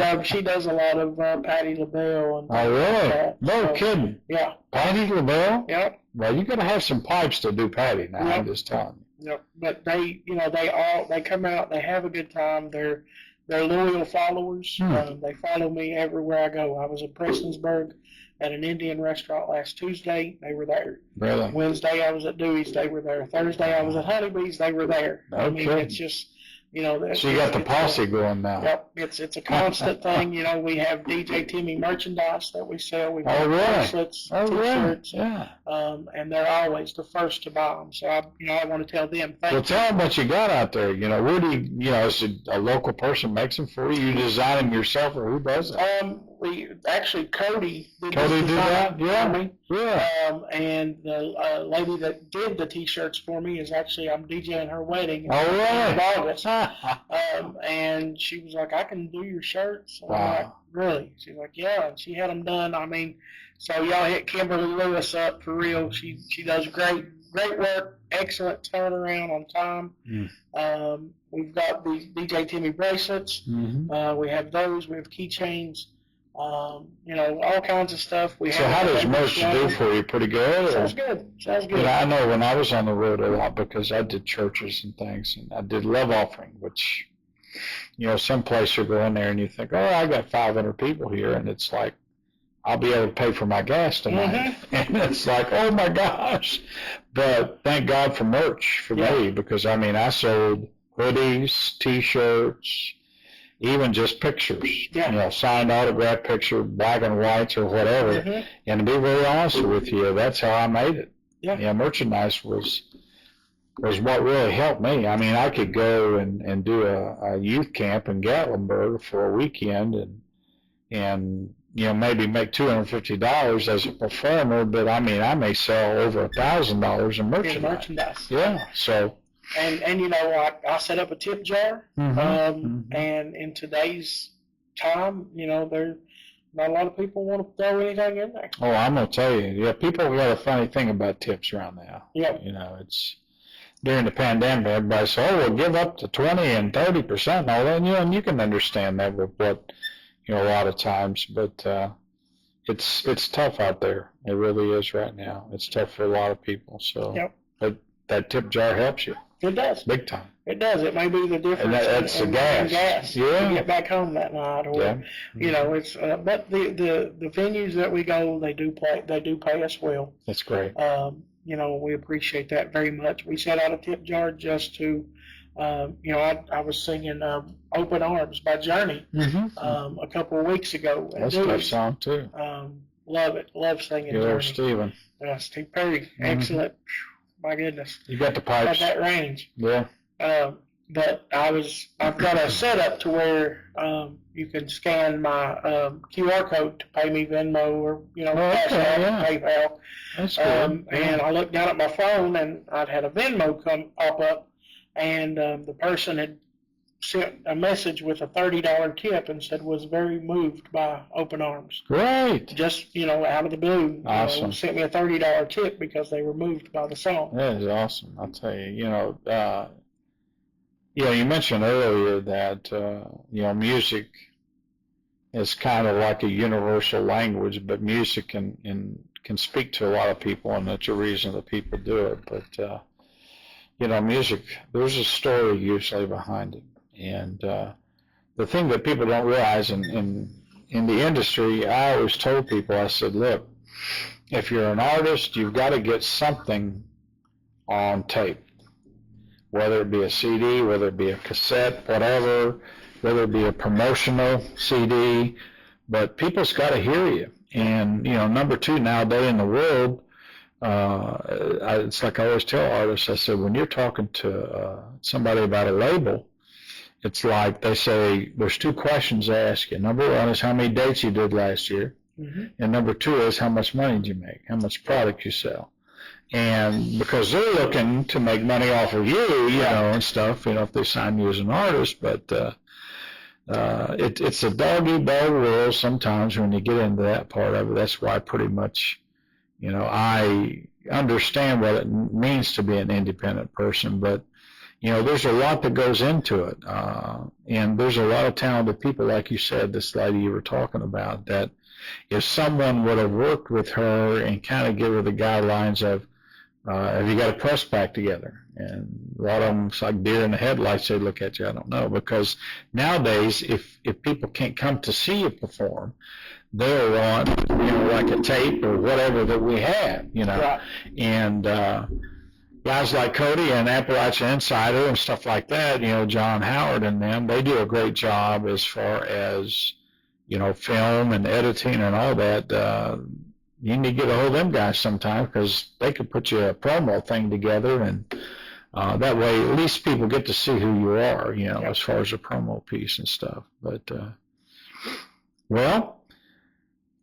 And she does a lot of Patti LaBelle. And oh, really? Like No kidding. Yeah. Patti LaBelle? Yep. Well, you got to have some pipes to do Patti now. I'm just telling you. Yep. But they come out, they have a good time. They're loyal followers. They follow me everywhere I go. I was in Prestonsburg at an Indian restaurant last Tuesday. They were there. Really? Wednesday I was at Dewey's. They were there. Thursday I was at Honeybee's. They were there. Okay. It's just, so you got the posse going now. Yep. It's a constant thing. We have DJ Timmy merchandise that we sell. We have bracelets, t-shirts. Yeah. And they're always the first to buy them. So I want to tell them thank you. Well, tell them what you got out there. Where do you, is it a local person makes them for you? You design them yourself, or who does it? We actually Cody did that? Yeah. For me. Yeah. And the lady that did the t-shirts for me is actually, I'm DJing her wedding in All right. August. And she was like, I can do your shirts. And I'm Wow. like, really? She's like, yeah. And she had them done. I mean, so y'all hit Kimberly Lewis up for real. She does great work, excellent turnaround on time. We've got these DJ Timmy bracelets. We have those. We have keychains. All kinds of stuff. So how does merch do for you? Pretty good? Sounds good. Sounds good. I know when I was on the road a lot because I did churches and things, and I did love offering, which, some place you go in there and you think, oh, I got 500 people here, and it's like, I'll be able to pay for my gas tonight. And it's like, oh my gosh. But thank God for merch for me, because I sold hoodies, t-shirts, even just pictures, signed autograph picture, black and whites or whatever. And to be very honest with you, that's how I made it. Merchandise was what really helped me. I could go and do a youth camp in Gatlinburg for a weekend and maybe make $250 as a performer, but I may sell over $1,000 in merchandise. Yeah, so. And I set up a tip jar, and in today's time, there's not a lot of people want to throw anything in there. Oh, I'm going to tell you, people got a funny thing about tips around now. Yeah. It's during the pandemic, everybody said, we'll give up to 20 and 30% and all that, and you can understand that with what, a lot of times, but it's tough out there. It really is right now. It's tough for a lot of people, so but that tip jar helps you. It does. Big time. It does. It may be the difference. And that's the gas. Yeah. To get back home that night, or it's. But the venues that we go, they do pay us well. That's great. We appreciate that very much. We set out a tip jar just to, I was singing "Open Arms" by Journey a couple of weeks ago. That's a tough song too. Love it. Love singing You're Journey. Stephen. Steve Perry. Excellent. My goodness. You got the pipes. Got that range. Yeah. But I've got a setup to where you can scan my QR code to pay me Venmo or Cash App, PayPal. That's good. And I looked down at my phone and I'd had a Venmo pop up, and the person had sent a message with a $30 tip and said was very moved by Open Arms. Great. Just out of the blue. Awesome. Sent me a $30 tip because they were moved by the song. That is awesome. I'll tell you. You mentioned earlier that music is kind of like a universal language, but music can speak to a lot of people, and that's a reason that people do it. But music, there's a story usually behind it. And the thing that people don't realize in the industry, I always told people, I said, look, if you're an artist, you've got to get something on tape, whether it be a CD, whether it be a cassette, whatever, whether it be a promotional CD, but people's got to hear you. And, number two nowadays in the world, it's like I always tell artists, I said, when you're talking to somebody about a label, it's like they say there's two questions they ask you. Number one is how many dates you did last year. And number two is how much money did you make, how much product you sell. And because they're looking to make money off of you, and stuff, if they sign you as an artist. But it's a dog-eat-dog world sometimes when you get into that part of it. That's why pretty much, I understand what it means to be an independent person, but there's a lot that goes into it. And there's a lot of talented people, like you said, this lady you were talking about, that if someone would have worked with her and kind of give her the guidelines of, have you got a press back together? And a lot of them, it's like deer in the headlights, they look at you, I don't know. Because nowadays, if people can't come to see you perform, they'll want, like a tape or whatever that we have, Right. And, guys like Cody and Appalachia Insider and stuff like that, John Howard and them, they do a great job as far as, film and editing and all that. You need to get a hold of them guys sometime because they could put you a promo thing together, and that way at least people get to see who you are, as far as a promo piece and stuff. But, well,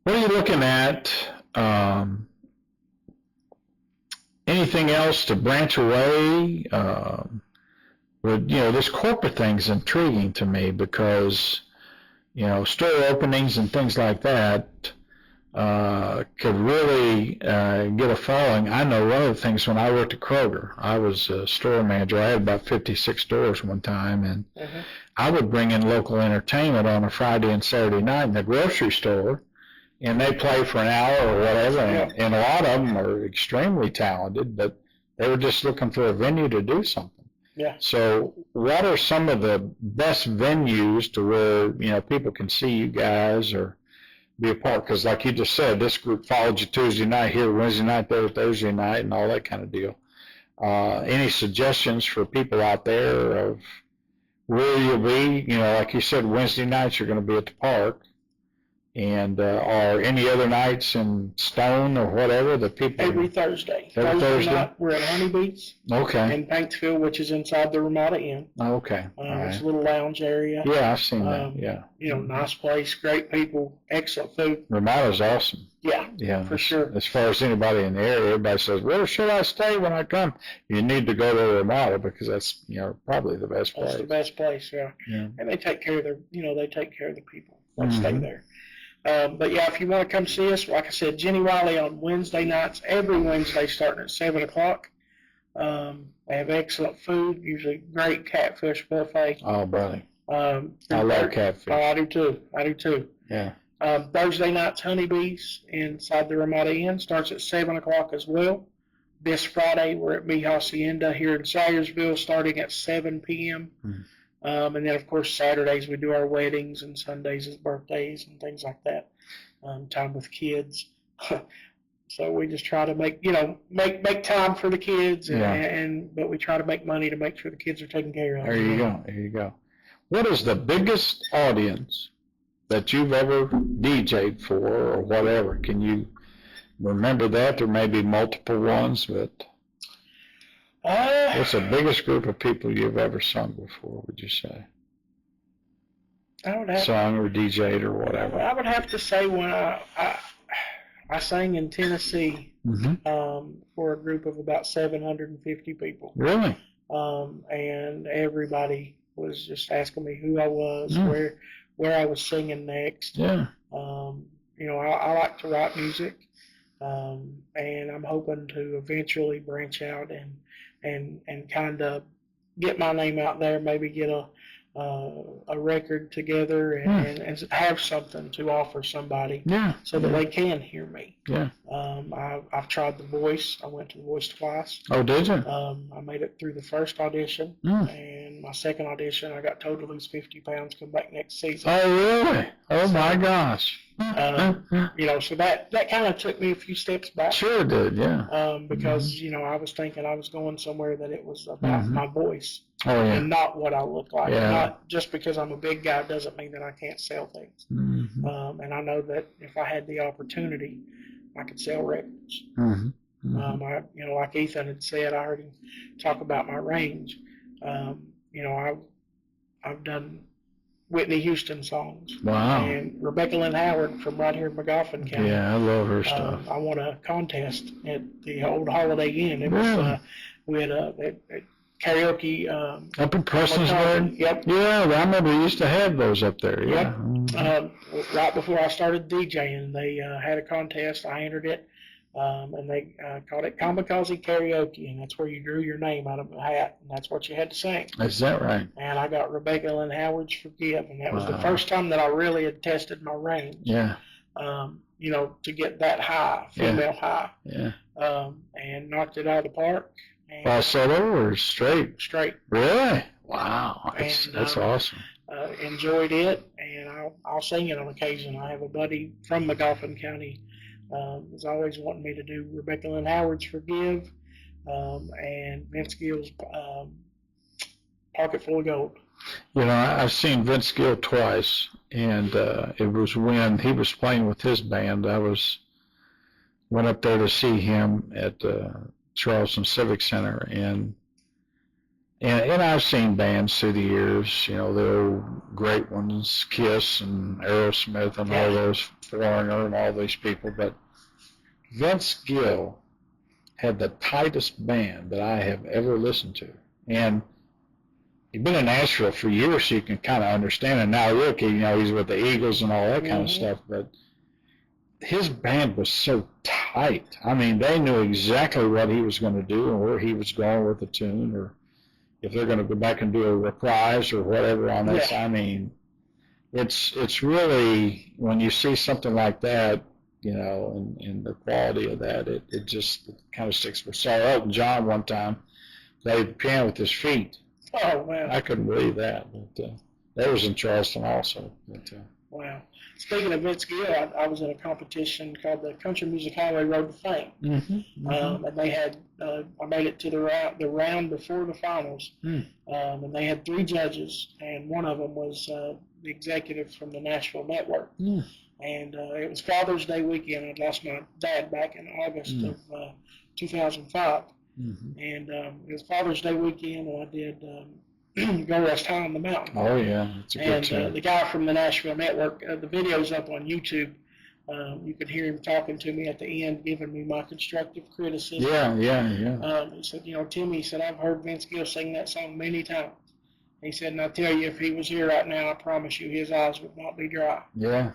what are you looking at? Anything else to branch away? But, this corporate thing's intriguing to me because, store openings and things like that could really get a following. I know one of the things when I worked at Kroger, I was a store manager. I had about 56 stores one time, and I would bring in local entertainment on a Friday and Saturday night in the grocery store, and they play for an hour or whatever, and a lot of them are extremely talented, but they were just looking for a venue to do something. Yeah. So what are some of the best venues to where, people can see you guys or be a part? Because like you just said, this group followed you Tuesday night here, Wednesday night there, Thursday night, and all that kind of deal. Any suggestions for people out there of where you'll be? Like you said, Wednesday nights you're going to be at the park. And or any other nights in Stone or whatever that people... Every Thursday. Every Thursday? Night, we're at Honeybeats. Okay. In Paintsville, which is inside the Ramada Inn. Okay. All right. It's a little lounge area. Yeah, I've seen that, yeah. Nice place, great people, excellent food. Ramada's awesome. Yeah, for sure. As far as anybody in the area, everybody says, where should I stay when I come? You need to go to Ramada because that's, probably the best place. That's the best place, yeah. And they take care of the people that stay there. But yeah, if you want to come see us, like I said, Jenny Wiley on Wednesday nights, every Wednesday starting at 7 o'clock. They have excellent food, usually great catfish buffet. Oh, buddy. I love catfish. Oh, I do too. Yeah. Thursday nights, Honeybees inside the Ramada Inn starts at 7 o'clock as well. This Friday, we're at Mi Hacienda here in Salyersville starting at 7 p.m. And then, of course, Saturdays we do our weddings and Sundays is birthdays and things like that. Time with kids. So we just try to make time for the kids, but we try to make money to make sure the kids are taken care of. There you go. What is the biggest audience that you've ever DJ'd for or whatever? Can you remember that? There may be multiple ones, but... What's the biggest group of people you've ever sung before, would you say? Sung or DJ'd or whatever. I would have to say when I sang in Tennessee for a group of about 750 people. Really? And everybody was just asking me who I was, where I was singing next. Yeah. I like to write music, and I'm hoping to eventually branch out and kind of get my name out there, maybe get a record together and have something to offer somebody so that they can hear me. Yeah. I've tried The Voice. I went to The Voice twice. Oh, did you? I made it through the first audition, and my second audition, I got told to lose 50 pounds, come back next season. Oh, really? Oh, my gosh. So that kind of took me a few steps back. Sure did, yeah. Because, I was thinking I was going somewhere that it was about my voice. Oh, yeah. And not what I look like. Yeah. Not just because I'm a big guy doesn't mean that I can't sell things. And I know that if I had the opportunity, I could sell records. Like Ethan had said, I heard him talk about my range. I've done Whitney Houston songs. Wow. And Rebecca Lynn Howard from right here in McGoffin County. Yeah, I love her stuff. I won a contest at the old Holiday Inn. It was, we had a karaoke. Up in Prestonsburg? Yep. Yeah, I remember we used to have those up there. Yeah. Yep. Right before I started DJing, they had a contest. I entered it, and they called it Kamikaze Karaoke, and that's where you drew your name out of a hat, and that's what you had to sing. Is that right? And I got Rebecca Lynn Howard's Forgive, and that was the first time that I really had tested my range. Yeah. To get that high, female high. Yeah. And knocked it out of the park. Falsetto or straight? Straight. Really? Wow. That's awesome. Enjoyed it, and I'll sing it on occasion. I have a buddy from McGoffin County is always wanting me to do Rebecca Lynn Howard's Forgive and Vince Gill's Pocket Full of Gold. I've seen Vince Gill twice, and it was when he was playing with his band. Went up there to see him at Charleston Civic Center, and I've seen bands through the years, the old great ones, Kiss and Aerosmith and all those, Foreigner and all these people, but Vince Gill had the tightest band that I have ever listened to, and he'd been in Nashville for years, so you can kind of understand it. Now, look, he's with the Eagles and all that kind of stuff, but his band was so tight. I mean, they knew exactly what he was going to do and where he was going with the tune, or if they're going to go back and do a reprise or whatever on this. I mean, it's really, when you see something like that, and the quality of that, it just kind of sticks. We saw Elton John one time play the piano with his feet. Oh, wow. I couldn't believe that. But that was in Charleston also. But, wow. Speaking of Vince Gill, I was in a competition called the Country Music Highway Road to Fame. And they had, I made it to the round before the finals. And they had 3 judges, and one of them was the executive from the Nashville Network. And it was Father's Day weekend. I lost my dad back in August of 2005. And it was Father's Day weekend, and I did Go Rest High on the Mountain. Oh, yeah. It's a good tune. And the guy from the Nashville Network, the video's up on YouTube. You could hear him talking to me at the end, giving me my constructive criticism. Yeah. He said, Timmy, he said, I've heard Vince Gill sing that song many times. He said, and I tell you, if he was here right now, I promise you his eyes would not be dry. Yeah.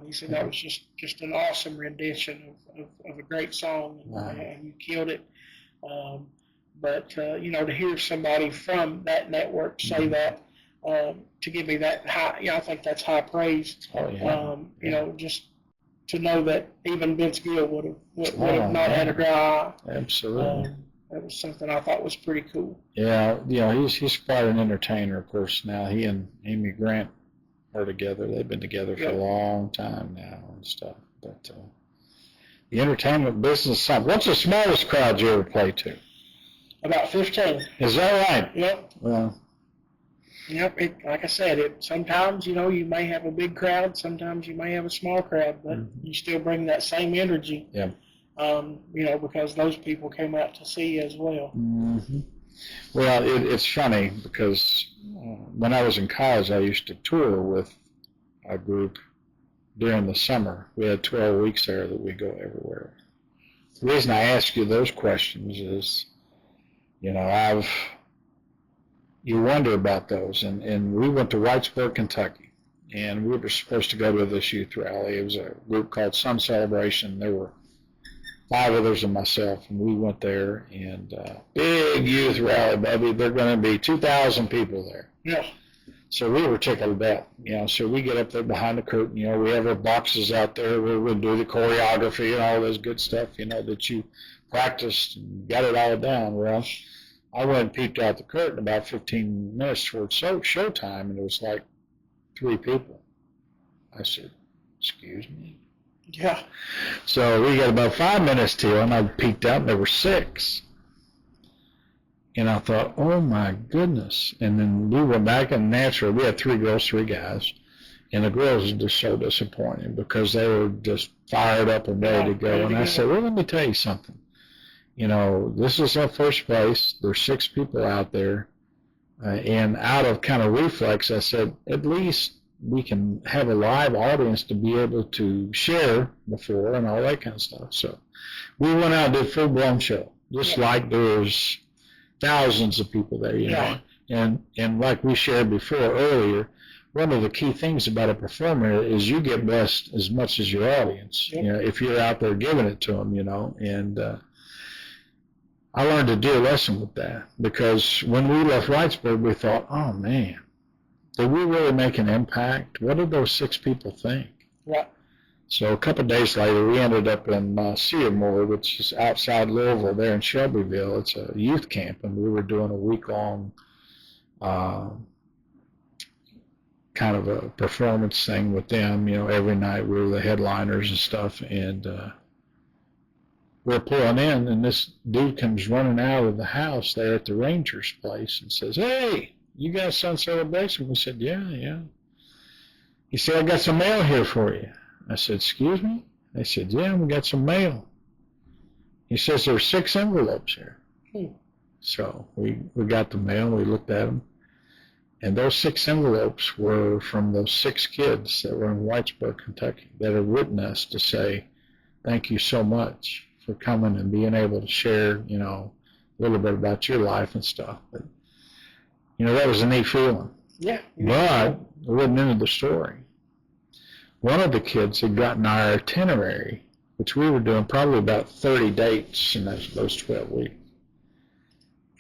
He said that was just an awesome rendition of a great song, and you killed it. But to hear somebody from that network say that, to give me that high, I think that's high praise. Oh, yeah. Just to know that even Vince Gill would have not had a dry eye. Absolutely. That was something I thought was pretty cool. Yeah, he's quite an entertainer, of course. Now he and Amy Grant are together. They've been together for a long time now and stuff. But the entertainment business side. What's the smallest crowd you ever played to? About 15. Is that right? Yep. Well. Yep. Like I said, sometimes you may have a big crowd, sometimes you may have a small crowd, but you still bring that same energy. Yeah. Because those people came out to see you as well. Well, it's funny because when I was in college, I used to tour with a group during the summer. We had 12 weeks there that we go everywhere. The reason I ask you those questions is, you wonder about those. And we went to Whitesburg, Kentucky, and we were supposed to go to this youth rally. It was a group called Sun Celebration. There were 5 others and myself, and we went there, and big youth rally, baby. There are going to be 2,000 people there. Yeah. So we were tickled out, so we get up there behind the curtain, we have our boxes out there, we're going to do the choreography and all this good stuff, that you practiced and got it all down. Well, I went and peeped out the curtain about 15 minutes towards showtime, and it was like 3 people. I said, excuse me? Yeah. So we got about 5 minutes till, and I peeked out, and there were 6. And I thought, oh my goodness. And then we went back, and naturally, we had 3 girls, 3 guys. And the girls were just so disappointed because they were just fired up and ready to go. And I said, well, let me tell you something. This is our first place. There's 6 people out there. And out of kind of reflex, I said, at least we can have a live audience to be able to share before and all that kind of stuff. So we went out and did a full-blown show, just like there's thousands of people there, And like we shared before earlier, one of the key things about a performer is you get blessed as much as your audience, if you're out there giving it to them, And I learned a dear lesson with that, because when we left Whitesburg, we thought, oh, man, did we really make an impact? What did those 6 people think? Right. So a couple of days later, we ended up in Salyer, which is outside Louisville, there in Shelbyville. It's a youth camp, and we were doing a week-long kind of a performance thing with them. Every night we were the headliners and stuff, and we're pulling in, and this dude comes running out of the house there at the Rangers place and says, hey, you got Sun Celebration? We said, yeah. He said, I got some mail here for you. I said, excuse me? They said, yeah, we got some mail. He says, there's 6 envelopes here. So we got the mail, we looked at them, and those 6 envelopes were from those 6 kids that were in Whitesburg, Kentucky, that had written us to say, thank you so much for coming and being able to share, a little bit about your life and stuff. But That was a neat feeling. Yeah. But it wasn't into the story. One of the kids had gotten our itinerary, which we were doing probably about 30 dates in those 12 weeks.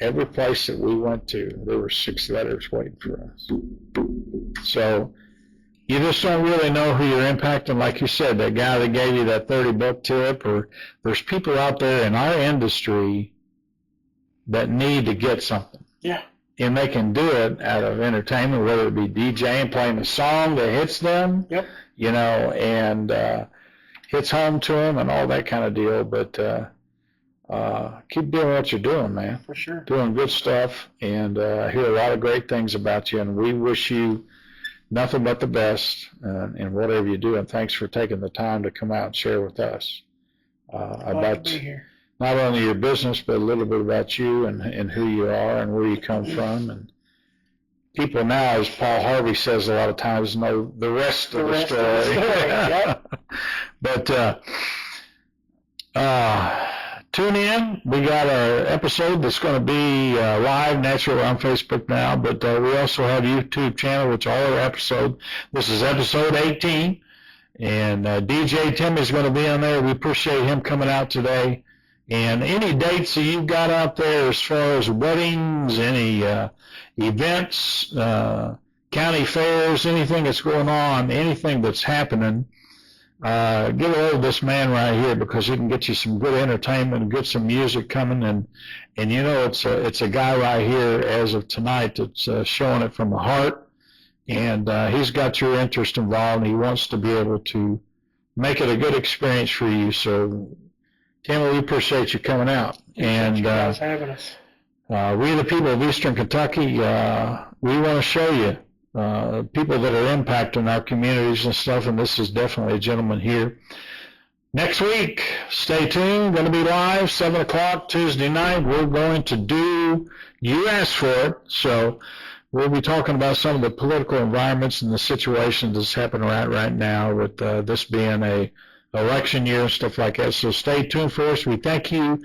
Every place that we went to, there were 6 letters waiting for us. So you just don't really know who you're impacting. Like you said, that guy that gave you that $30 tip, or there's people out there in our industry that need to get something. Yeah. And they can do it out of entertainment, whether it be DJing, playing a song that hits them, Yep. And hits home to them and all that kind of deal. But keep doing what you're doing, man. For sure. Doing good stuff, and I hear a lot of great things about you, and we wish you nothing but the best in whatever you do, and thanks for taking the time to come out and share with us about to be here. Not only your business, but a little bit about you and who you are and where you come from. And people now, as Paul Harvey says a lot of times, know the rest of the story. Yep. But tune in. We got our episode that's going to be live naturally on Facebook now, but we also have a YouTube channel, which all our episodes. This is episode 18, and DJ Timmy is going to be on there. We appreciate him coming out today. And any dates that you've got out there as far as weddings, any events, county fairs, anything that's going on, anything that's happening, get a hold of this man right here, because he can get you some good entertainment and get some music coming. And it's a guy right here as of tonight that's showing it from the heart. And he's got your interest involved, and he wants to be able to make it a good experience for you. So, Timmy, we appreciate you coming out. And you guys having us. We, the people of Eastern Kentucky, we want to show you people that are impacting our communities and stuff, and this is definitely a gentleman here. Next week, stay tuned. Going to be live, 7 o'clock Tuesday night. We're going to do, you asked for it, so we'll be talking about some of the political environments and the situations that's happening right now, with this being a election year and stuff like that. So stay tuned for us. We thank you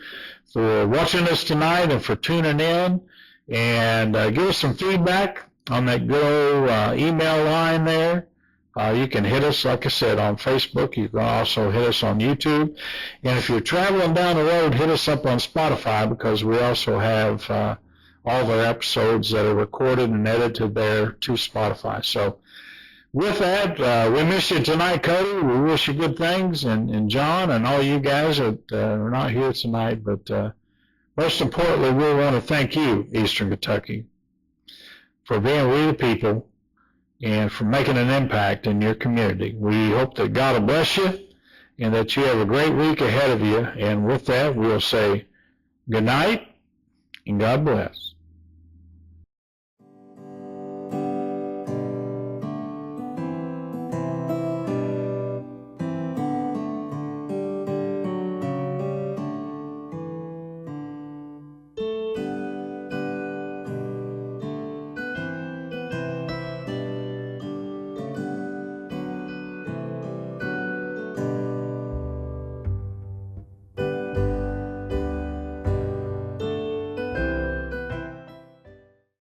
for watching us tonight and for tuning in, and give us some feedback on that good old email line there. You can hit us, like I said, on Facebook. You can also hit us on YouTube. And if you're traveling down the road, hit us up on Spotify, because we also have all of our episodes that are recorded and edited there to Spotify. So with that, we miss you tonight, Cody. We wish you good things, and John and all you guys that are not here tonight. But most importantly, we want to thank you, Eastern Kentucky, for being We the People and for making an impact in your community. We hope that God will bless you and that you have a great week ahead of you. And with that, we'll say good night and God bless.